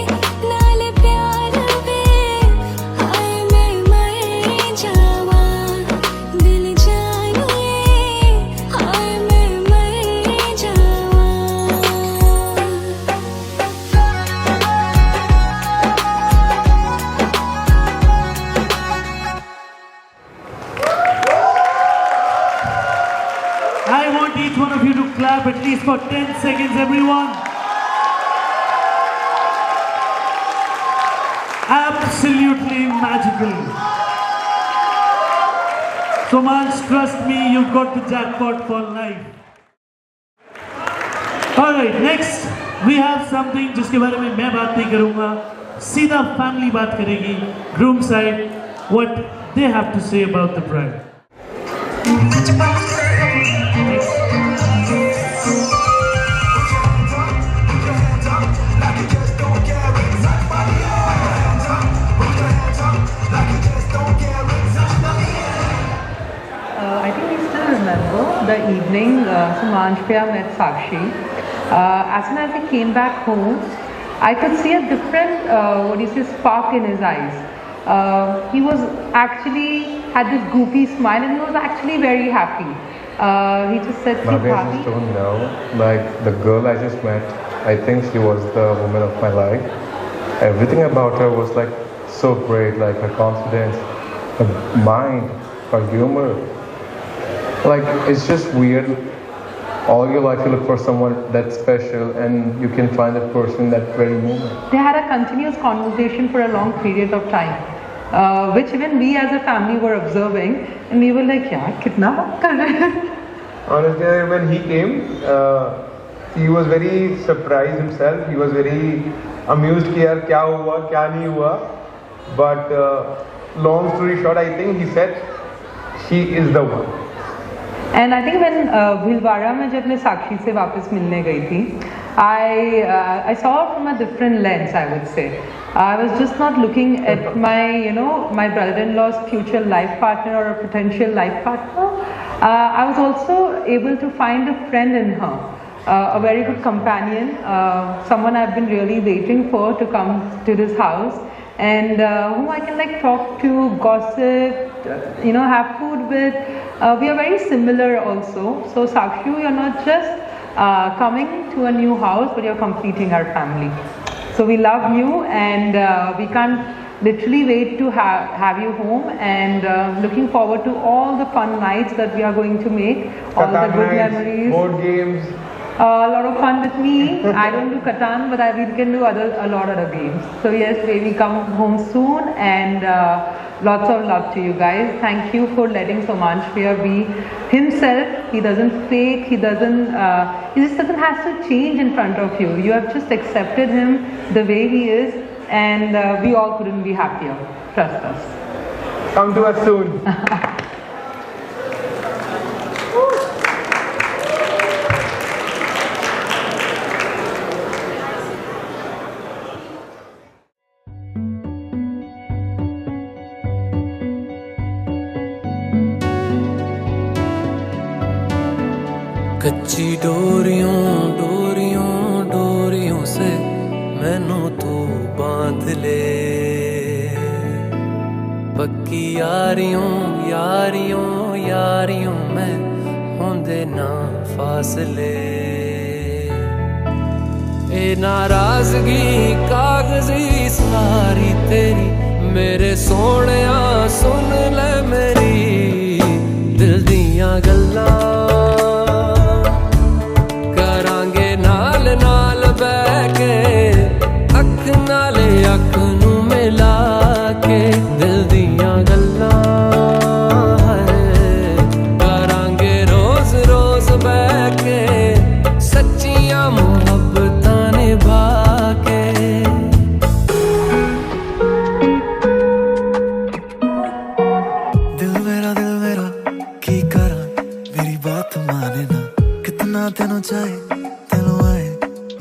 नाल प्यार वे। हाय मैं मर जावा दिल जानिए, हाय मैं मर जावा। I want each one of you to clap at least for 10 seconds, everyone. Absolutely magical. Sumanj, trust me, you've got the jackpot for life. Alright, next we have something जिसके बारे में मैं बात नहीं करूँगा, सीधा family बात करेगी, groom side, what they have to say about the bride. I think we still remember the evening Sumanj Bhaiya met Sakshi. As soon as he came back home, I could see a different, spark in his eyes. He was actually had this goofy smile and he was actually very happy. He just said, Bhabhi, I just don't know. Like the girl I just met, I think she was the woman of my life. Everything about her was like so great, like her confidence, her mind, her humor. Like it's just weird. All your life you look for someone that's special and you can find that person in that very moment. They had a continuous conversation for a long period of time, which even we as a family were observing, and we were like, "Yeah, kitna baat kar rahe hain?" Honestly, when he came, he was very surprised himself. He was very amused कि यार क्या हुआ क्या नहीं हुआ. But long story short, I think he said she is the one. And I think when Bhilwara में जब मैं साक्षी से वापस मिलने गई थी, I saw it from a different lens, I would say. I was just not looking at my brother-in-law's future life partner or a potential life partner. I was also able to find a friend in her, a very good companion, someone I've been really waiting for to come to this house, and whom I can like talk to, gossip, have food with. We are very similar also. So Sakshi, you're not just coming to a new house, but you're completing our family. So we love you, and we can't literally wait to have you home, and looking forward to all the fun nights that we are going to make, all the good memories. Board games. A lot of fun with me. I don't do Catan, but we can do a lot of other games. So yes, baby, come home soon, and lots of love to you guys. Thank you for letting Somansh Priya be himself. He doesn't fake. He just doesn't have to change in front of you. You have just accepted him the way he is, and we all couldn't be happier. Trust us. Come to us soon. कच्ची डोरियों डोरियों डोरियों से मैनू तू बांध ले, पक्की यारियों यारियों यारियों में होंदे ना फासले। ए नाराजगी कागजी सारी तेरी, मेरे सोहणिया सुन ले मेरी दिल दियां गल्लां, नाल बह के अख नाले अख नू मिला के दिल दियां गल्लां करांगे रोज रोज बह के सच्चियां मुहब्बतां निभा के। दिल मेरा की करा मेरी बात माने ना, कितना तेनू चाहे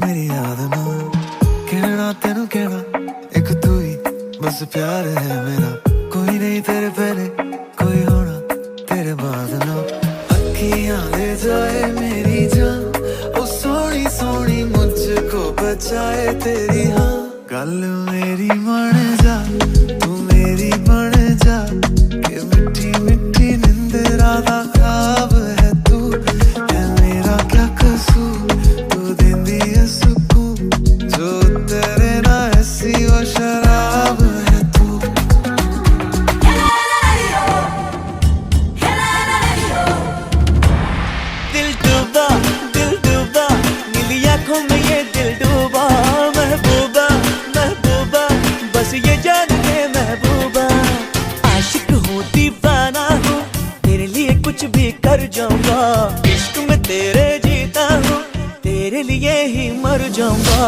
मेरी याद ना, कहना तेनू कहना एक तू ही बस प्यार है मेरा, कोई नहीं तेरे पहले कोई होना तेरे बाद ना। अखियां ले जाए मेरी जान, ओ सोनी सोनी मुझको बचाए तेरी हाँ, गल मेरी मान जा तू मेरी बन जा, कि मिठी मिठी निंदरा दा ख्वाब है तू, है मेरा क्या कसूर तू देंदी है सुकून, जो तेरे ना ऐसी वो शराब है तू। दिल डूबा नीली आंखों में ये दिल डूबा, महबूबा महबूबा बस ये जान के महबूबा, आशिक हूँ दीवाना हूँ तेरे लिए कुछ भी कर जाऊंगा, इश्क में तेरे जीता हूँ तेरे लिए ही मर जाऊंगा।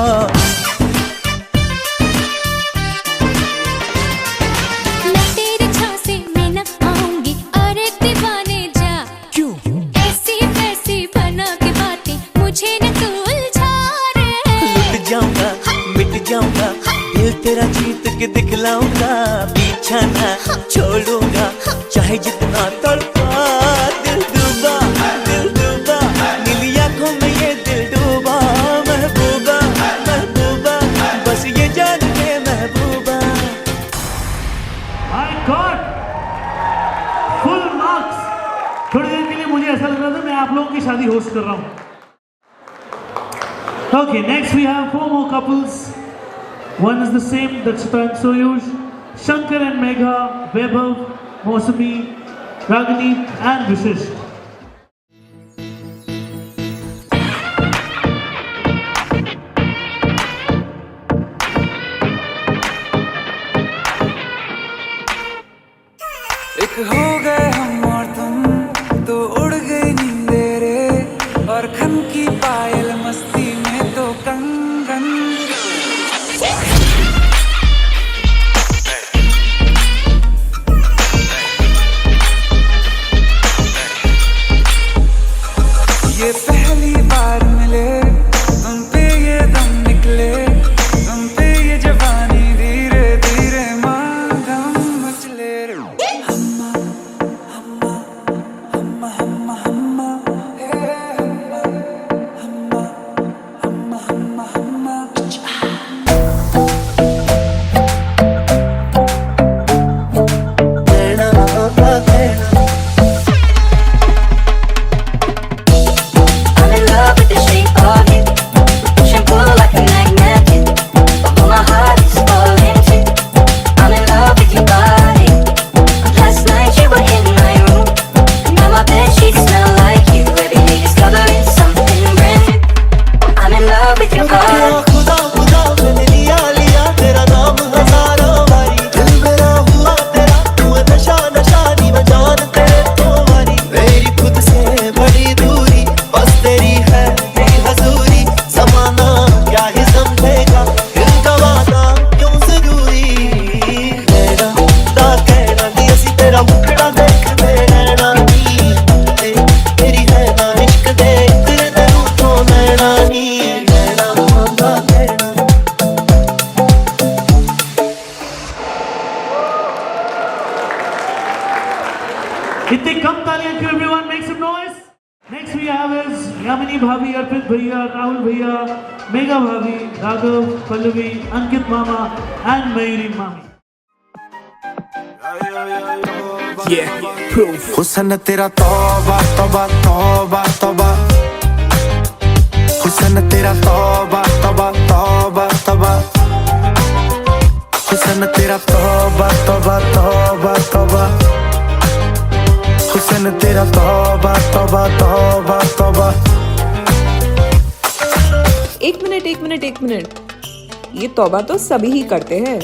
मैं तेरे झांसे में न आऊंगी और एक दीवाने जा, क्यों ऐसी वैसी बना के बातें मुझे न तू उलझा रे, लुट जाऊंगा मिट जाऊंगा दिल तेरा जीत के दिखलाऊंगा, पीछा ना छोड़ूंगा चाहे जितना तड़पा। दिल डूबा नीली आंखों में ये दिल डूबा, महबूबा महबूबा बस ये जान के महबूबा। I got full marks. थोड़ी देर के लिए मुझे ऐसा लग रहा था मैं आप लोगों की शादी होस्ट कर रहा हूँ। Okay, next we have 4 more couples. One is the same, Dakshita and Soyush, Shankar and Megha, Vaibhav, Mosami, Ragini and Vishisht. एक हो गए हम और तुम तो उड़ गई नींदे रे, और खन की पायल मस्ती में तो कंगन। यामिनी भाभी, अर्पित भैया, राहुल भैया, मेघा भाभी, राघव, पल्लवी, अंकित मामा एंड मयूरी मामी। हुसन तेरा तौबा तौबा तौबा तौबा, हुसन तेरा तौबा तौबा तौबा तौबा, हुसन तेरा तौबा तौबा तौबा तौबा, हुसन तेरा तौबा तौबा तौबा तौबा। एक मिनट, ये तौबा तो सभी ही करते हैं।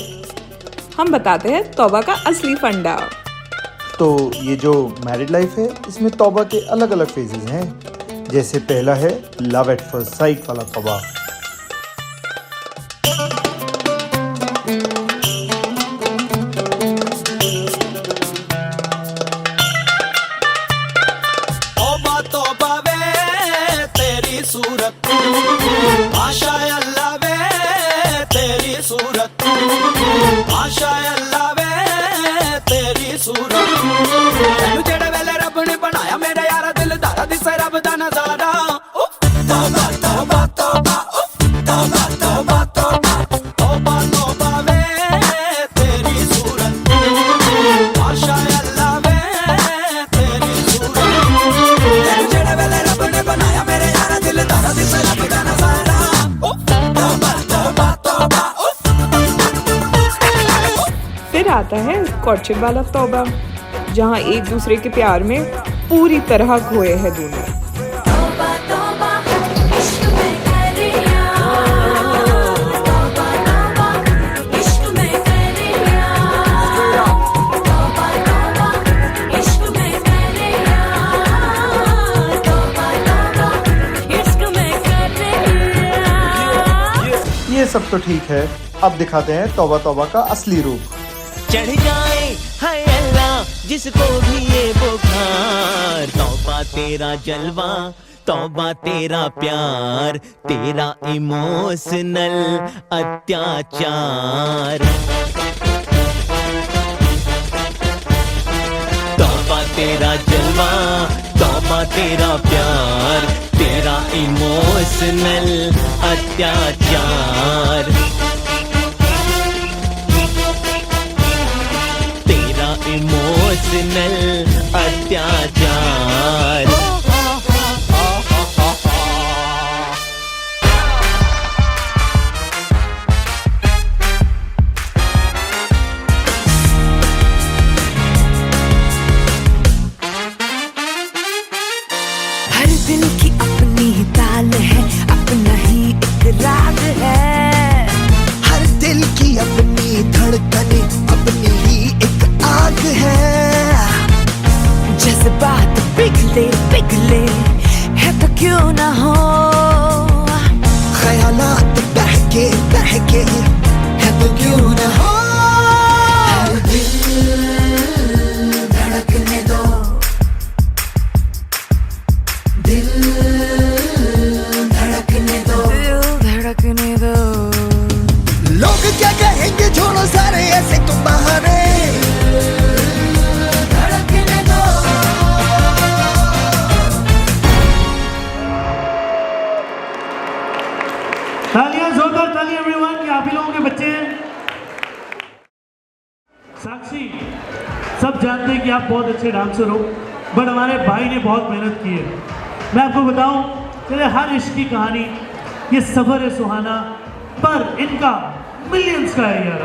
हम बताते हैं तौबा का असली फंडा। तो ये जो मैरिड लाइफ है इसमें तौबा के अलग अलग फेजेस हैं। जैसे पहला है लव एट फर्स्ट साइट वाला तौबा। तौबा तौबा वे तेरी सूरत, माशा अल्लाह वे तेरी सूरत, माशा अल्लाह वे तेरी सूरत। तैनू जेड़े वेले रब ने बनाया मेरे यारा दिलदारा दिसे रब दा नजारा। तौबा तौबा तौबा, तौबा तौबा तौबा, तौबा तौबा वे तेरी सूरत, माशा अल्लाह वे तेरी सूरत। तैनू जेड़े वेले रब ने बनाया मेरे यारा दिलदारा दिसे रब दा नजारा। तौबा तौबा तौबा। फिर आता है कॉर्टशिप वाला तौबा, जहाँ एक दूसरे के प्यार में पूरी तरह खोए हैं दोनों। ये सब तो ठीक है, अब दिखाते हैं तौबा तौबा का असली रूप। चढ़ जाए हाय अल्लाह जिसको भी ये बुखार, तौबा तेरा जलवा, तौबा तेरा प्यार, तेरा इमोशनल अत्याचार। तौबा तेरा जलवा, तौबा तेरा प्यार, तेरा इमोशनल अत्याचार। इमोशनल अत्याचार। हर दिल की अपनी ताल है, अपना ही एक राग है। हर दिल की अपनी धड़कने, अपनी ही एक आग है। जज्बात पिघले पिघले है तो क्यों ना हो, ख्यालात बहके बहके है तो क्यों ना हो। हर दिल धड़कने दो, दिल धड़कने दो, दिल धड़कने दो। लोग क्या कहेंगे छोड़ो सारे ऐसे तुम बहाने, धड़कने दो। तालियां, जोरदार तालियां एवरीवन, ये आप ही लोगों के बच्चे हैं। साक्षी, सब जानते हैं कि आप बहुत अच्छे डांसर हो, बट हमारे भाई ने बहुत मेहनत की है। मैं आपको बताऊं, चले हर इश्क की कहानी ये सफर है सुहाना, पर इनका मिलियंस का है यार।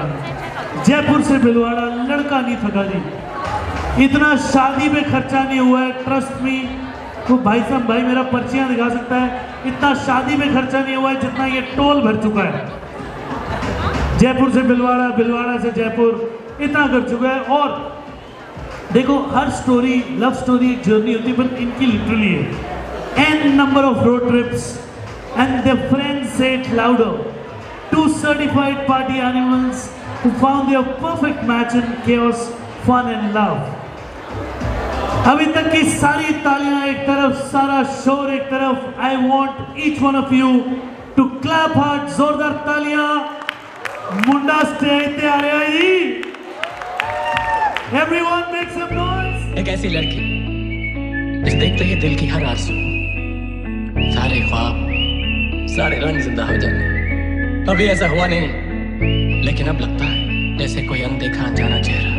जयपुर से भिलवाड़ा लड़का नहीं थका जी, इतना शादी में खर्चा नहीं हुआ है, ट्रस्ट मी। तो भाई साहब, भाई मेरा पर्चियां दिखा सकता है, इतना शादी में खर्चा नहीं हुआ है जितना ये टोल भर चुका है। जयपुर से भिलवाड़ा, भिलवाड़ा से जयपुर, इतना कर चुका है। और देखो, हर स्टोरी, लव स्टोरी एक जर्नी होती है, पर इनकी लिटरली है an number of road trips and their friends say it louder. Two certified party animals who found their perfect match in chaos, fun and love. अभी तक की सारी तालियां एक तरफ, सारा शोर एक तरफ. I want each one of you to clap hard, जोरदार तालियां. मुंडा स्टेज पे आ रहे हैं जी. Everyone make some noise. एक ऐसी लड़की जिस देखते ही दिल की हर आरज़ू सारे रंग जिंदा हो जाने। अभी ऐसा हुआ नहीं, लेकिन अब लगता है जैसे कोई अनदेखा अनजाना चेहरा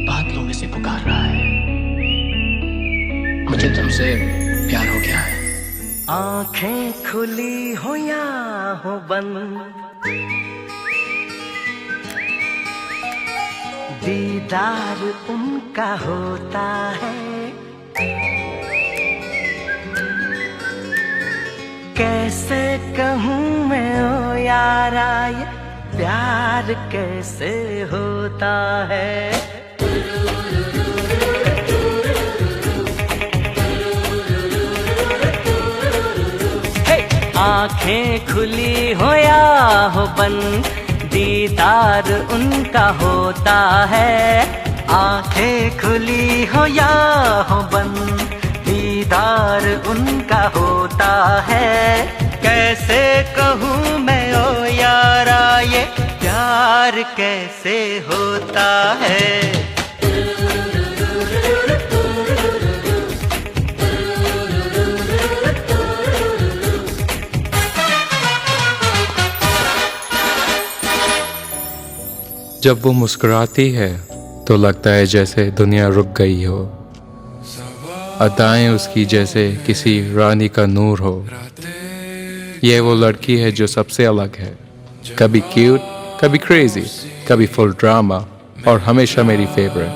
बादलों में से पुकार रहा है। मुझे तुमसे प्यार हो गया है। आंखें खुली हो या हो बंद, दीदार उनका होता है। कैसे कहूँ मैं ओ यारा ये प्यार कैसे होता है। आंखें खुली हो या हो बंद, दीदार उनका होता है। आंखें खुली हो या हो बंद, दीदार उनका होता है। कैसे कहूँ मैं ओ यारा ये प्यार कैसे होता है। जब वो मुस्कुराती है तो लगता है जैसे दुनिया रुक गई हो। अदाएं उसकी जैसे किसी रानी का नूर हो। ये वो लड़की है जो सबसे अलग है, कभी क्यूट, कभी क्रेजी, कभी फुल ड्रामा और हमेशा मेरी फेवरेट।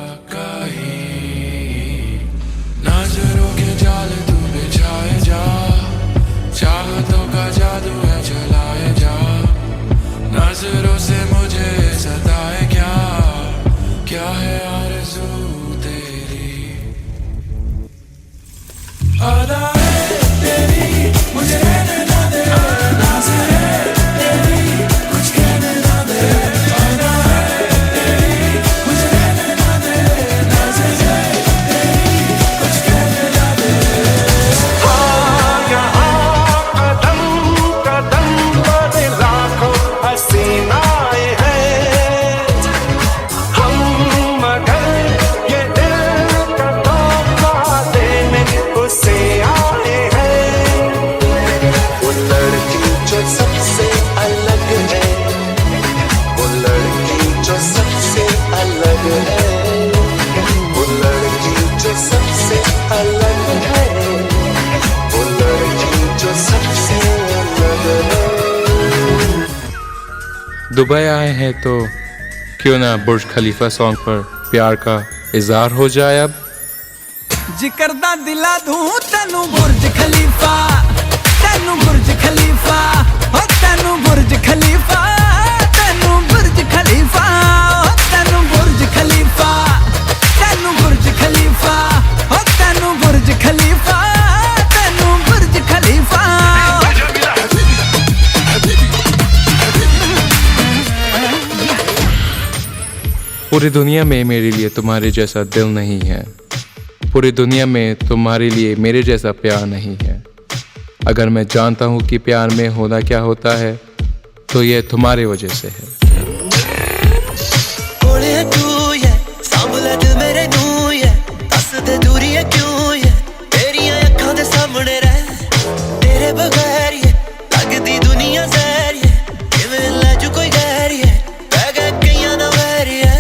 नजरों के जाल तू बिछाए जा, चाहतों का जादू है चलाए जा। नजरों से मुझे सताए क्या है आरज़ू तेरी। अदाएं तेरी मुझे रहने ना दे, नाज़ है तेरी कुछ कहने ना दे। अदाएं तेरी मुझे रहने ना दे, नाज़ है तेरी कुछ कहने ना दे। हाँ यहाँ कदम कदम पर लाखों हसीनाएं हैं, हम मगर ये दिल का तोहफा देने उसे आए हैं। वो लड़की जो सबसे अलग है, वो लड़की जो सबसे अलग है, वो लड़की जो सबसे अलग है, वो लड़की जो सबसे अलग है। दुबई आए हैं तो क्यों ना बुर्ज खलीफा सॉन्ग पर प्यार का इजहार हो जाए अब। जिकर दा दिला दूं तेनू बुर्ज खलीफा, तेनू बुर्ज खलीफा, ओ तेनू बुर्ज खलीफा, तेनू बुर्ज खलीफा, ओ तेनू बुर्ज खलीफा, तेनू बुर्ज खलीफा, ओ तेनू बुर्ज खलीफा, तेनू बुर्ज खलीफा। पूरी दुनिया में मेरे लिए तुम्हारे जैसा दिल नहीं है, पूरी दुनिया में तुम्हारे लिए मेरे जैसा प्यार नहीं है। अगर मैं जानता हूँ कि प्यार में होना क्या होता है तो ये तुम्हारी वजह से है। कोले तू ये सामने दिल मेरे नू ये दस दे दूरी है क्यों ये तेरी अखां दे सामने रह तेरे बगैर ये लगदी दुनिया जहर ये किवें लजू कोई गैर ये बह गए कईयां ना वैर ये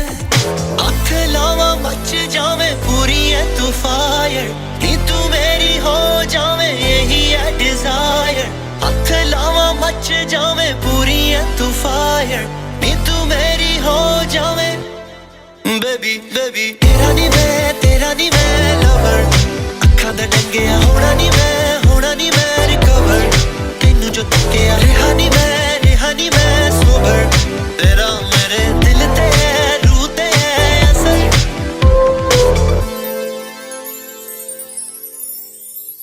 हथ लावा मच जावे पूरी है तू फायर नी तू मेरी हो जावे यही है डिजायर। हथ लावा मच जावे पूरी है तू फायर नी तू मेरी हो जावे। बेबी बेबी तेरा नी मैं लवर अखां दा डंगिया होना नी मैं रिकवर तेनू जो तकिया रेहा नी मैं सोबर तेरा मेरे दिल ते है रूह ते है असर।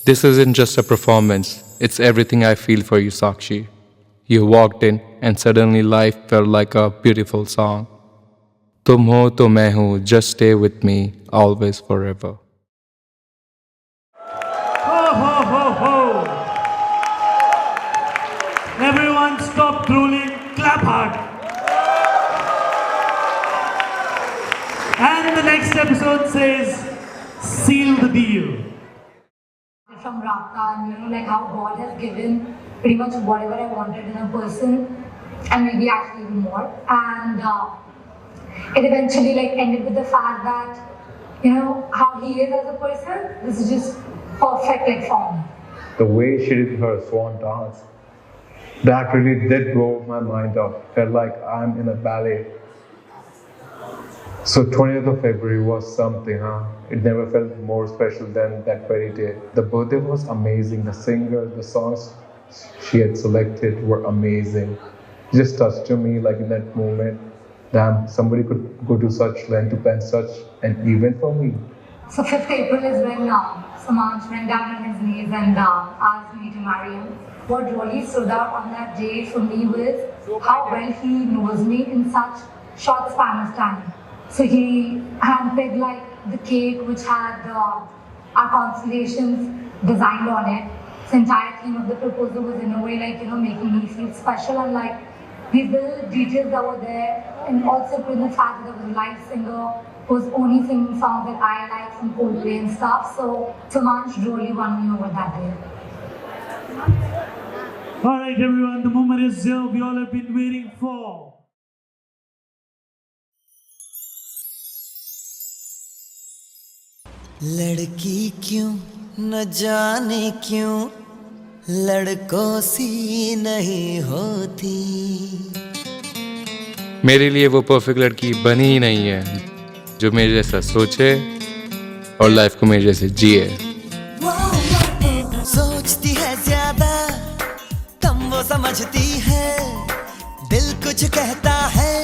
This isn't just a performance, it's everything I feel for you, Sakshi. You walked in and suddenly life felt like a beautiful song. तुम हो तो मैं हूँ, just stay with me, always forever. Ho, ho, ho, ho. Everyone stop drooling, clap hard. And the next episode says, seal the deal. From Rabta, and like how God has given pretty much whatever I wanted in a person, and maybe actually even more. And it eventually like ended with the fact that, you know, how he is as a person, this is just perfect like for me. The way she did her swan dance, that really did blow my mind up. Felt like I'm in a ballet. So 20th of February was something, huh? It never felt more special than that very day. The birthday was amazing. The singer, the songs she had selected were amazing. It just touched to me like in that moment. Damn, somebody could go to such length to plan such an event for me. So 5th April is when Samanch went down on his knees and asked me to marry him. What really stood out on that day for me was how well he knows me in such short span of time. So he handpicked like the cake which had our constellations designed on it. The entire theme of the proposal was in a way like, you know, making me feel special, and like these little details that were there, and also putting the fact that there was a live singer who was only singing songs that I like from Coldplay and stuff. So Samanch really won me over that day. All right, everyone, the moment is here we all have been waiting for. लड़की क्यों न जाने क्यों लड़कों सी नहीं होती। मेरे लिए वो परफेक्ट लड़की बनी ही नहीं है जो मेरे जैसा सोचे और लाइफ को मेरे जैसे जिए। सोचती है ज्यादा कम वो समझती है, दिल कुछ कहता है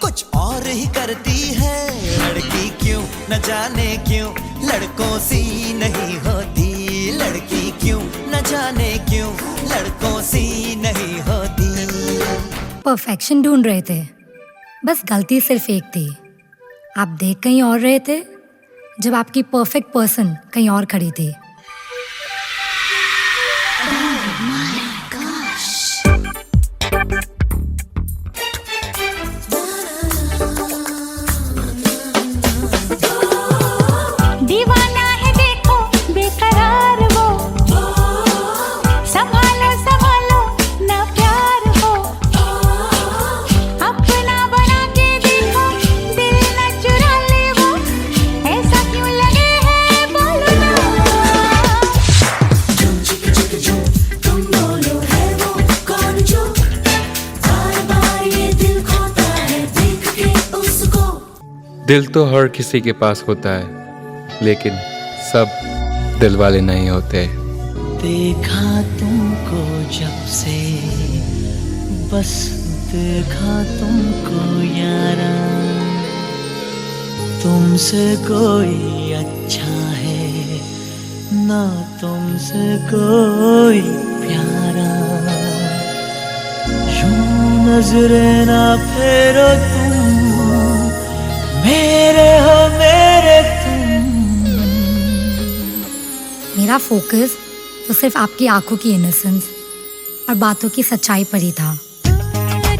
कुछ और ही करती है। लड़की क्यों न जाने क्यों लड़कों सी नहीं होती, लड़की क्यों न जाने क्यों लड़कों सी नहीं होती। परफेक्शन ढूंढ रहे थे, बस गलती सिर्फ एक थी, आप देख कहीं और रहे थे जब आपकी परफेक्ट पर्सन कहीं और खड़ी थी। दीवाना है देखो बेकरार वो, संभालो संभालो ना प्यार हो, अपना बना के देखो दिल न चुरा ले वो, ऐसा क्यों लगे है बोलो ना। झुम चिक चिक झुम तुम बोलो है वो कौन जो बार बार ये दिल खोता है देख के उसको। दिल तो हर किसी के पास होता है लेकिन सब दिल वाले नहीं होते। देखा तुमको जब से बस देखा तुमको यारा, तुमसे कोई अच्छा है ना तुमसे कोई प्यारा। यूं नजरें ना फेरो तुम मेरे हो मेरे तुम। मेरा फोकस तो सिर्फ आपकी आंखों की इनोसेंस और बातों की सच्चाई पर ही था।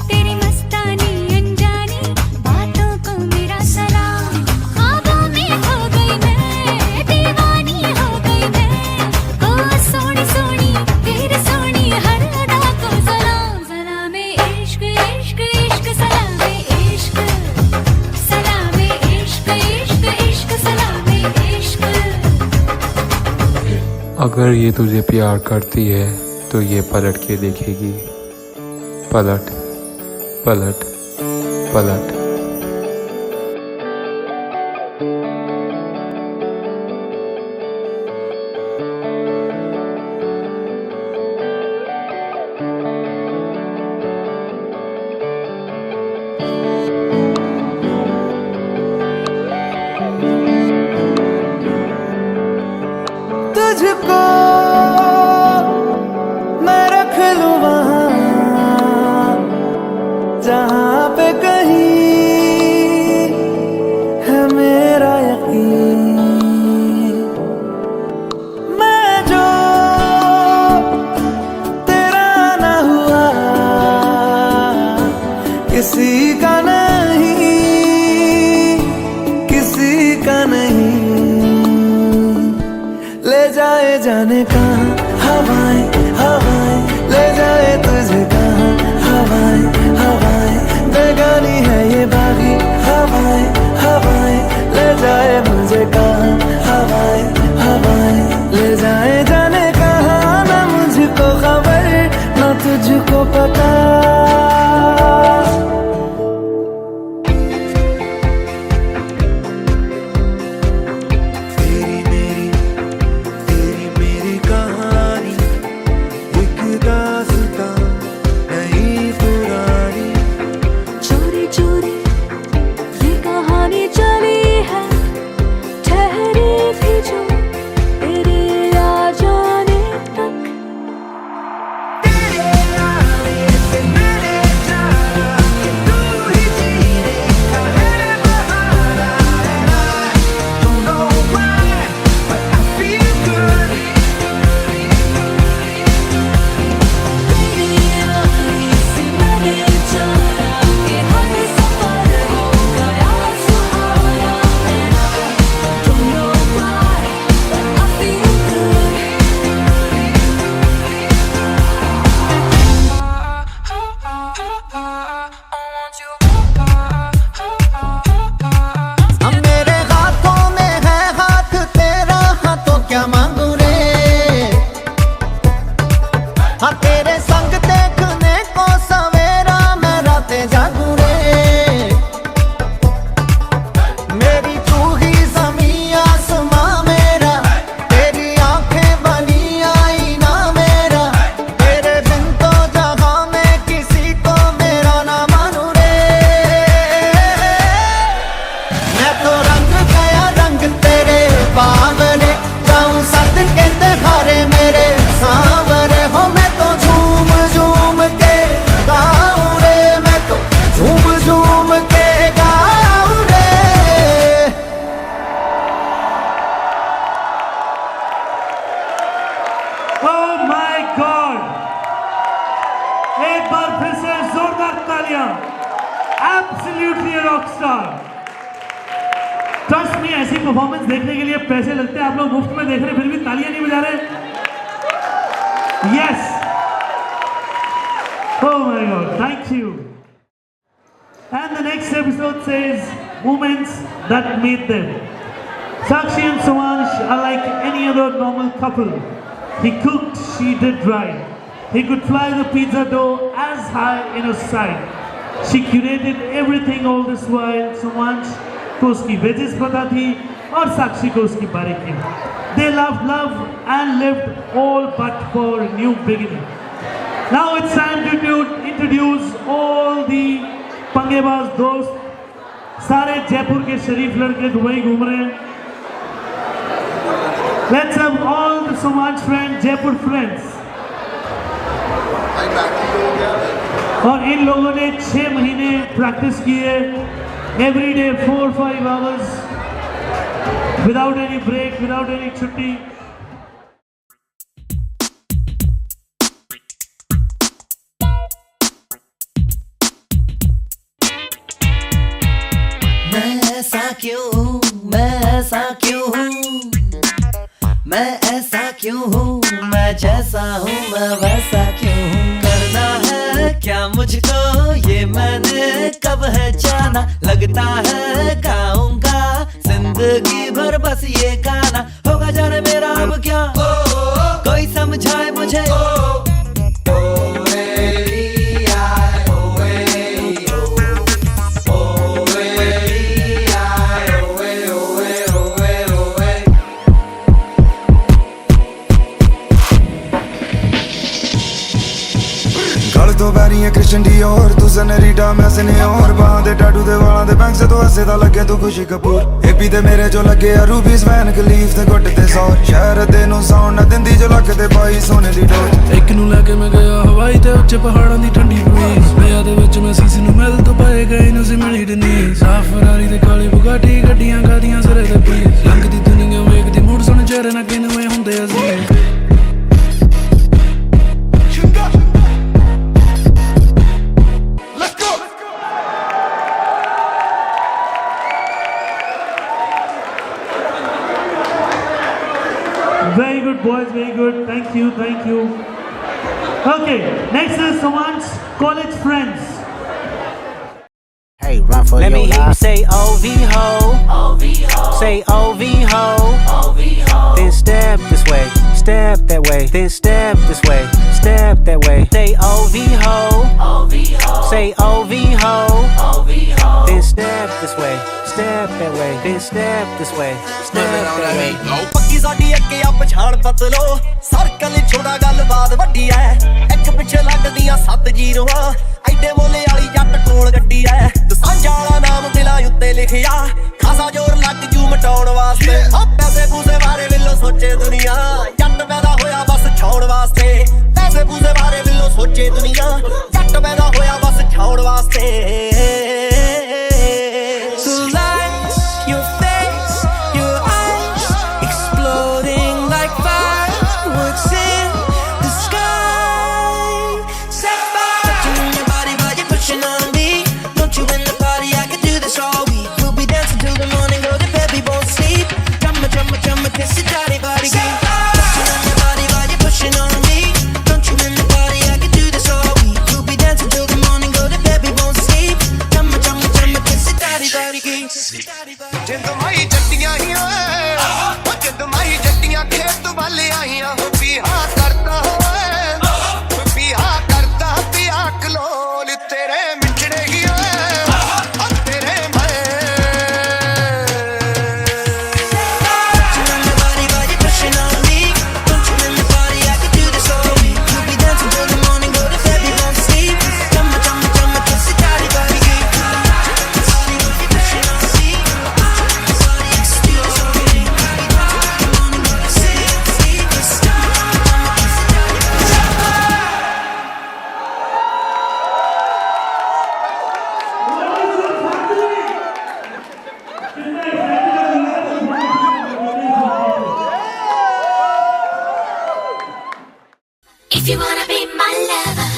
तेरी मस्तानी अनजानी बातों को मेरा सलाम, ख्वाबों में खो गई मैं दीवानी हो गई मैं, ओ सोनी सोनी तेरी सोनी हर अदा को सलाम। सलामे इश्क इश्क इश्क सलामे इश्क, सलामे इश्क इश्क इश्क सलामे इश्क। अगर ये तुझे प्यार करती है तो ये पलट के देखेगी, पलट पलट पलट। तुझको मैं रख लूं वहाँ जहाँ पे कहीं हाँ तेरे संग देखने को सवेरा मैं रातें जागूं रे मेरी तू ही ज़मीं आसमां मेरा तेरी आंखें बनी आईना मेरा तेरे बिन तो जहां मैं किसी को मेरा ना मानूं रे मैं तो रंग गया रंग तेरे बावरे गाऊं सद के हारे मेरे सांवरे हो मैं तो झूम झूम के गाऊं रे मैं तो झूम झूम के गाऊं रे Oh my God! एक बार फिर से जोरदार तालियां। Absolutely a rock star. Trust me ऐसी परफॉर्मेंस देखने के लिए पैसे लगते हैं आप लोग मुफ्त में देख रहे फिर भी तालियां नहीं बजा रहे yes Oh my God, thank you. And the next episode says moments that made them. Sakshi and Somansh are like any other normal couple. He cooked, she did right. He could fly the pizza dough as high in her side. She curated everything all this while. Somansh को उसकी wages पता थी और साक्षी को उसकी बारीकी They loved love and lived all but for new beginning. Now it's time to introduce all the पंगेबाज दोस्त सारे जयपुर के शरीफ लड़के दुबई घूम रहे हैं Let's have all the Somansh friends, Jaipur friends. और इन लोगों ने 6 महीने प्रैक्टिस की है every day 4-5 hours without any break, without any छुट्टी मैं ऐसा क्यों हूँ मैं ऐसा क्यों हूँ मैं ऐसा क्यों हूँ मैं जैसा हूँ मैं वैसा क्यों हूँ करना है क्या मुझको ये मैंने कब है जाना लगता है गाऊंगा जिंदगी भर बस ये गाना होगा जाने मेरा अब क्या कोई समझाए मुझे तो बैरी है क्रिश्चियन डियोर तू सनरीटा मैं सिनियोर बाहां दे टैटू दे वालां दे बैंक से तो हसे दा लगे तू खुशी कपूर एपी दे मेरे जो लगे आ रूबीज वैन कलीफ ते गुੱਟ ते सौर शहर दे नु साउंड ना दिंदी जो लग ते पाई सोने दी डोर एक नु लेके मैं गया हवाई ते ਉੱਚੇ ਪਹਾੜਾਂ ਦੀ ਠੰਡੀ ਬਰੀਜ਼ ਪਿਆ ਦੇ ਵਿੱਚ ਮੈਂ ਸੀਸ ਨੂੰ ਮਿਲ ਤੋਂ ਪਾਏ ਗਏ ਨੂੰ ਸੀ ਮਿਲੀ ਡਨੀ ਸਾਫ ਫਰਾਰੀ ਤੇ ਕਾਲੀ ਬੁਗਾਟੀ ਗੱਡੀਆਂ ਕਾਦੀਆਂ ਸਰੇ ਦੇ ਪਲੀਜ਼ ਲੰਘਦੀ ਦੁਨੀਆ ਵੇਖਦੀ ਮੂਡ ਸੁਣ ਚਿਹਰੇ ਨਾ ਕਿਨਵੇਂ ਹੁੰਦੇ ਅਸੀਂ Very good boys, very good. Thank you, thank you. Okay, next is Somansh's college friends. Hey, run for Let your me hear you life. say OV-ho. Say OV-ho. Then step this way, step that way. Then step this way, step that way. Say OV-ho. Say OV-ho. Then step this way, step that way. Then step this way, step that way. ਪੱਕੀ ਸਾਡੀ ਅੱਗੇ ਆ ਪਛਾਣ ਬਦਲੋ circle ਛੋੜਾ ਗੱਲਬਾਤ ਵੱਡੀ ਐ ਇੱਕ ਪਿੱਛੇ ਲੱਗਦੀਆਂ 7 ਜ਼ੀਰੋਆਂ ਐਡੇ ਬੋਲੇ ਵਾਲੀ ਜੱਟ ਕੋਲ ਗੱਡੀ ਐ ਦਸਾਂਝਾ ਵਾਲਾ ਨਾਮ ਦਿਲਾਂ ਉੱਤੇ ਲਿਖਿਆ ਖਾਸਾ ਜ਼ੋਰ ਲੱਗ ਜੂ ਮਟਾਉਣ ਵਾਸਤੇ ਆ ਪੈਸੇ ਪੂਸੇ ਬਾਰੇ ਵਿੱਚੋਂ ਸੋਚੇ ਦੁਨੀਆ ਜੱਟ ਪੈਦਾ ਹੋਇਆ ਬਸ ਛਾਉਣ ਵਾਸਤੇ ਪੈਸੇ ਪੂਸੇ ਬਾਰੇ ਵਿੱਚੋਂ ਸੋਚੇ ਦੁਨੀਆ ਜੱਟ ਪੈਦਾ ਹੋਇਆ ਬਸ ਛਾਉਣ ਵਾਸਤੇ So lights, your face, your eyes, exploding like fireworks in the sky. Set fire. Touching on your body while you're pushing on me. Don't you in the party? I could do this all week. We'll be dancing till the morning, girl. The baby won't sleep. Drummer, drummer, drummer, kiss your daddy body. Touching on your body while you're pushing on me. Don't you If you wanna be my lover,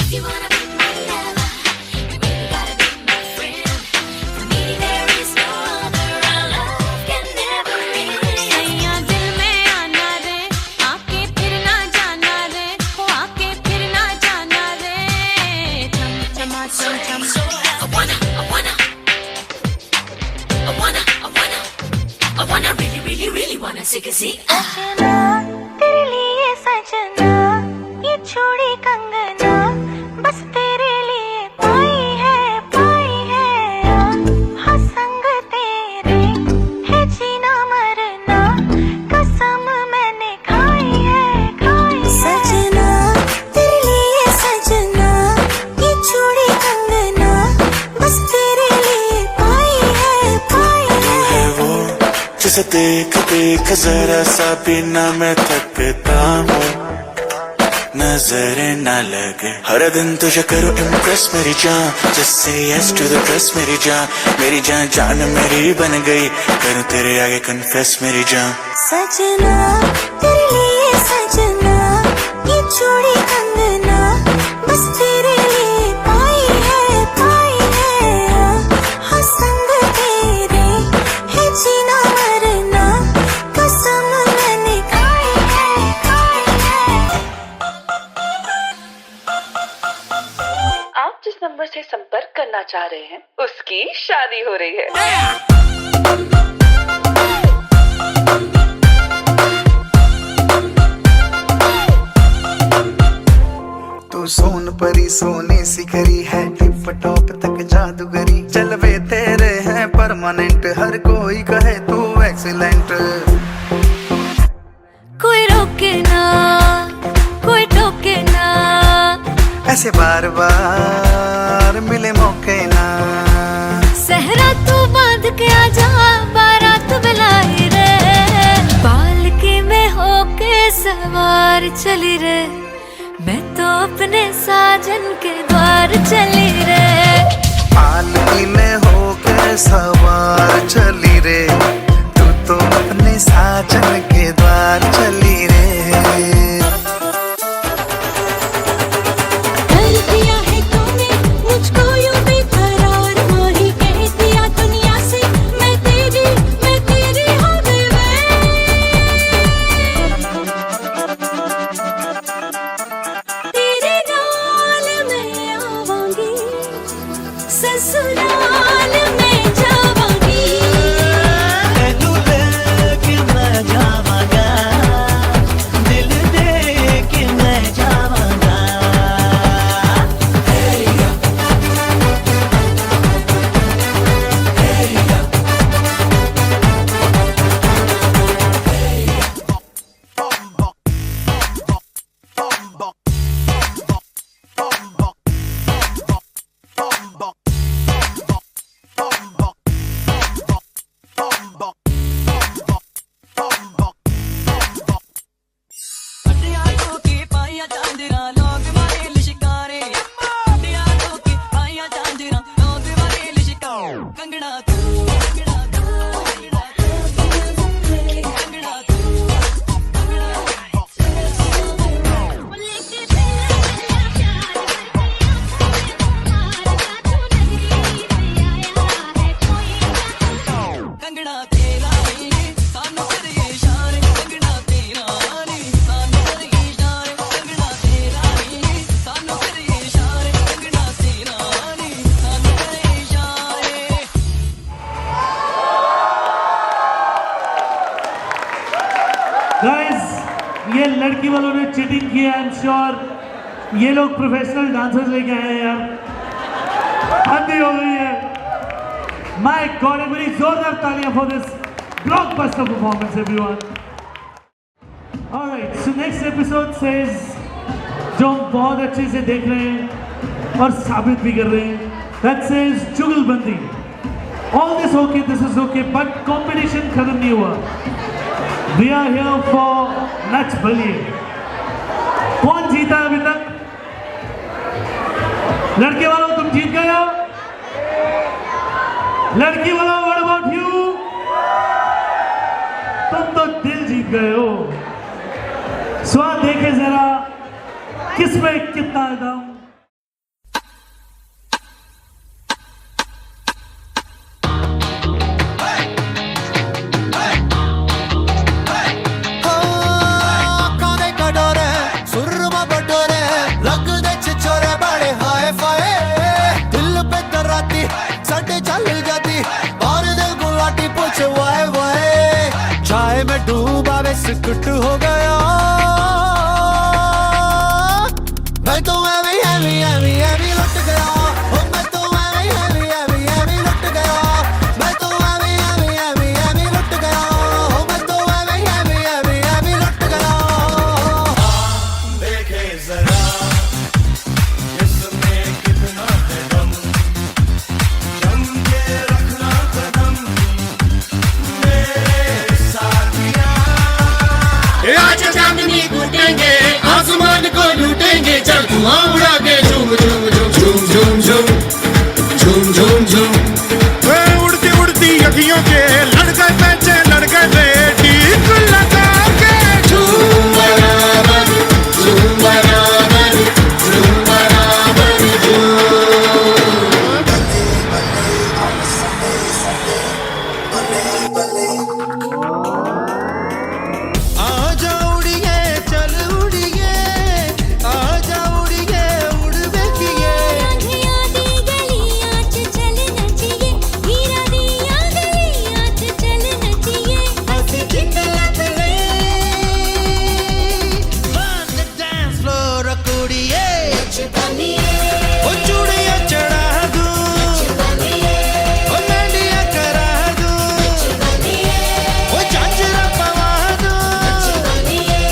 if you wanna be my lover, you really gotta be my friend. For me there is no other, our love can never end. सैया दिल में आना रे, आके फिर ना जाना रे, हो आके फिर ना जाना रे, चम चमा चम चम। I wanna really wanna take a seat. सजना तेरे लिए सजना, ये चूड़ी कंगना बस तेरे लिए पाई है हाँ संग तेरे है जीना मरना, कसम मैंने खाई है सजना तेरे लिए सजना, ये चूड़ी कंगना बस तेरे लिए पाई है वो जिसे देख देख जरा सा भी ना मैं थक पेता हूँ, नजरें ना लगे हर दिन तुझे करो इम्प्रेस मेरी जान, just say yes to the dress मेरी जान जान मेरी बन गई, करूँ तेरे आगे कन्फेस मेरी जान। सजना तेरे लिए सजना, ये चूड़ी कंगना बस तेरे लिए पाई है हाँ संग तेरे है जीना मरना, कसम मैंने खाई है। आप जिस नंबर से संपर्क करना चाह रहे हैं उसकी शादी हो रही है। तू सोन परी सोने सिखरी है, टिप टॉप तक जादूगरी, चलवे तेरे हैं परमानेंट, हर कोई कहे तू एक्सीलेंट। कोई रोके ना कोई टोके ना, ऐसे बार बार मिले मौके ना, सहरा तू बांध के आजा, बारात बुलाई रे, पालकी में होके सवार चली रे, मैं तो अपने साजन के द्वार चली रे, पालकी में होके सवार चली रे, तू तो अपने साजन के द्वार चली रे। कर दिया है तूने मुझको यूं बेकरार, वही कह दिया दुनिया से मैं तेरी हो गई तेरे नाल मैं आवांगी, ससुराल में जावांगी, तेनू लेके मैं जावांगा, दिल दे के मैं जावांगा। अड्डियां ठोके पाइयां चांदरा, लोग मारे लिशकारे, अड्डियां ठोके पाइयां चांदरा, लोग मारे लिशकारे, कंगना तू कंगना तेरा नी सानू करे इशारे, कंगना तेरा नी सानू करे इशारे, कंगना तेरा नी सानू करे इशारे, कंगना तेरा नी सानू करे इशारे। गाइस, ये लड़की वालों ने चीटिंग की है, आई एम श्योर ये लोग प्रोफेशनल डांसर्स लेके आए हैं यार, हद ही हो गई है। माय गॉड, एक बड़ी जोरदार तालियां for this blockbuster performance everyone. Alright, so next episode says, जो हम बहुत अच्छे से देख रहे हैं और साबित भी कर रहे हैं, दैट सेज जुगलबंदी। All this okay, this is okay, but competition खत्म नहीं हुआ। We are here for Nach Baliye. कौन जीता अभी तक? लड़के वालों तुम जीत गए हो, लड़की वालों व्हाट अबाउट यू? तुम तो दिल जीत गए हो। देखे जरा किसमें कितना दम। ਅੱਖਾਂ ਦੇ ਕਟੋਰੇ ਸੁਰਮਾ ਬਟੋਰੇ ਲੱਗਦੇ ਛਿਛੋਰੇ ਬੜੇ ਹਾਏ ਫਾਏ ਦਿਲ पे ਦਰਾਤੀ ਸਾਡੇ ਚੱਲ ਜਾਂਦੀ ਬਾਹਰ ਦਿਲ ਗੁਲਾਟੀ ਪੁੱਛ ਵਾਏ ਵਾਏ ਚਾਹੇ ਮੈਂ ਡੂਬਾ ਵੇ ਸਿਕਟ ਹੋ ਗਿਆ ਮੈਂ ਤਾਂ ਐਵੇਂ ਐਵੇਂ ਐਵੇਂ ਐਵੇਂ ਲੁੱਟ ਗਿਆ ਓ ਮੈਂ ਤਾਂ ਐਵੇਂ ਐਵੇਂ ਐਵੇਂ ਐਵੇਂ ਲੁੱਟ ਗਿਆ ਮੈਂ ਤਾਂ ਐਵੇਂ ਐਵੇਂ ਐਵੇਂ ਐਵੇਂ ਲੁੱਟ ਗਿਆ ਓ ਮੈਂ ਤਾਂ ਐਵੇਂ ਐਵੇਂ ਐਵੇਂ ਐਵੇਂ ਲੁੱਟ ਗਿਆ देखे जरा इसमें कितना है दम जम के रखना कदम मेरे साथिया आज चांदनी कूटेंगे आसमान को लूटेंगे चल धुआं उड़ा के झूम झूम झूम झूम झूम झूम झूम झूम झूम उड़ती उड़ती अखियों के लड़ गए पैचे लड़ गए बेटी लगा के झूम बराबर झूम बराबर झूम बराबर आजा उड़िए चल उड़िए आजा उड़िए उड़ बेकिए राधिया दी गलियां च चल नचिए हीरा दिया गलियां च चल नचिए ਅਸੀਂ ਜਿੰਦਲਾ ਤਲੇ on the dance floor ਕੁੜੀਏ बनिए ओ चूड़ियां चढ़ा दूं बनिए ओ मेहंदियां करा दूं बनिए ओ झांझरा पवा दूं बनिए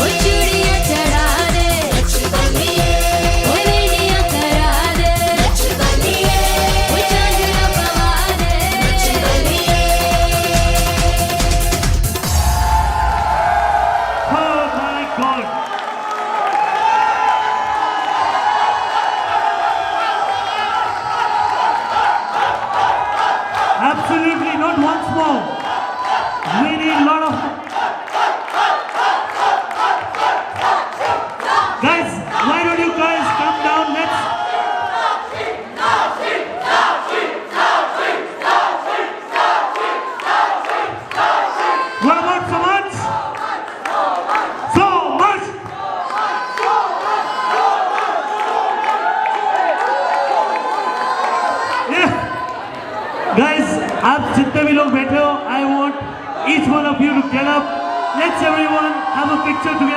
ओ चूड़ियां चढ़ा दे बनिए ओ रेडिया करा दे बनिए ओ चांदरा पवा दे बनिए Oh my God. Absolutely not once more. We need a lot of guys. Why don't you guys come down? Let's. What about so much? So much. Yeah. Guys, आप जितने भी लोग बैठे हो, I want each one of you to get up. Let's everyone have a picture together.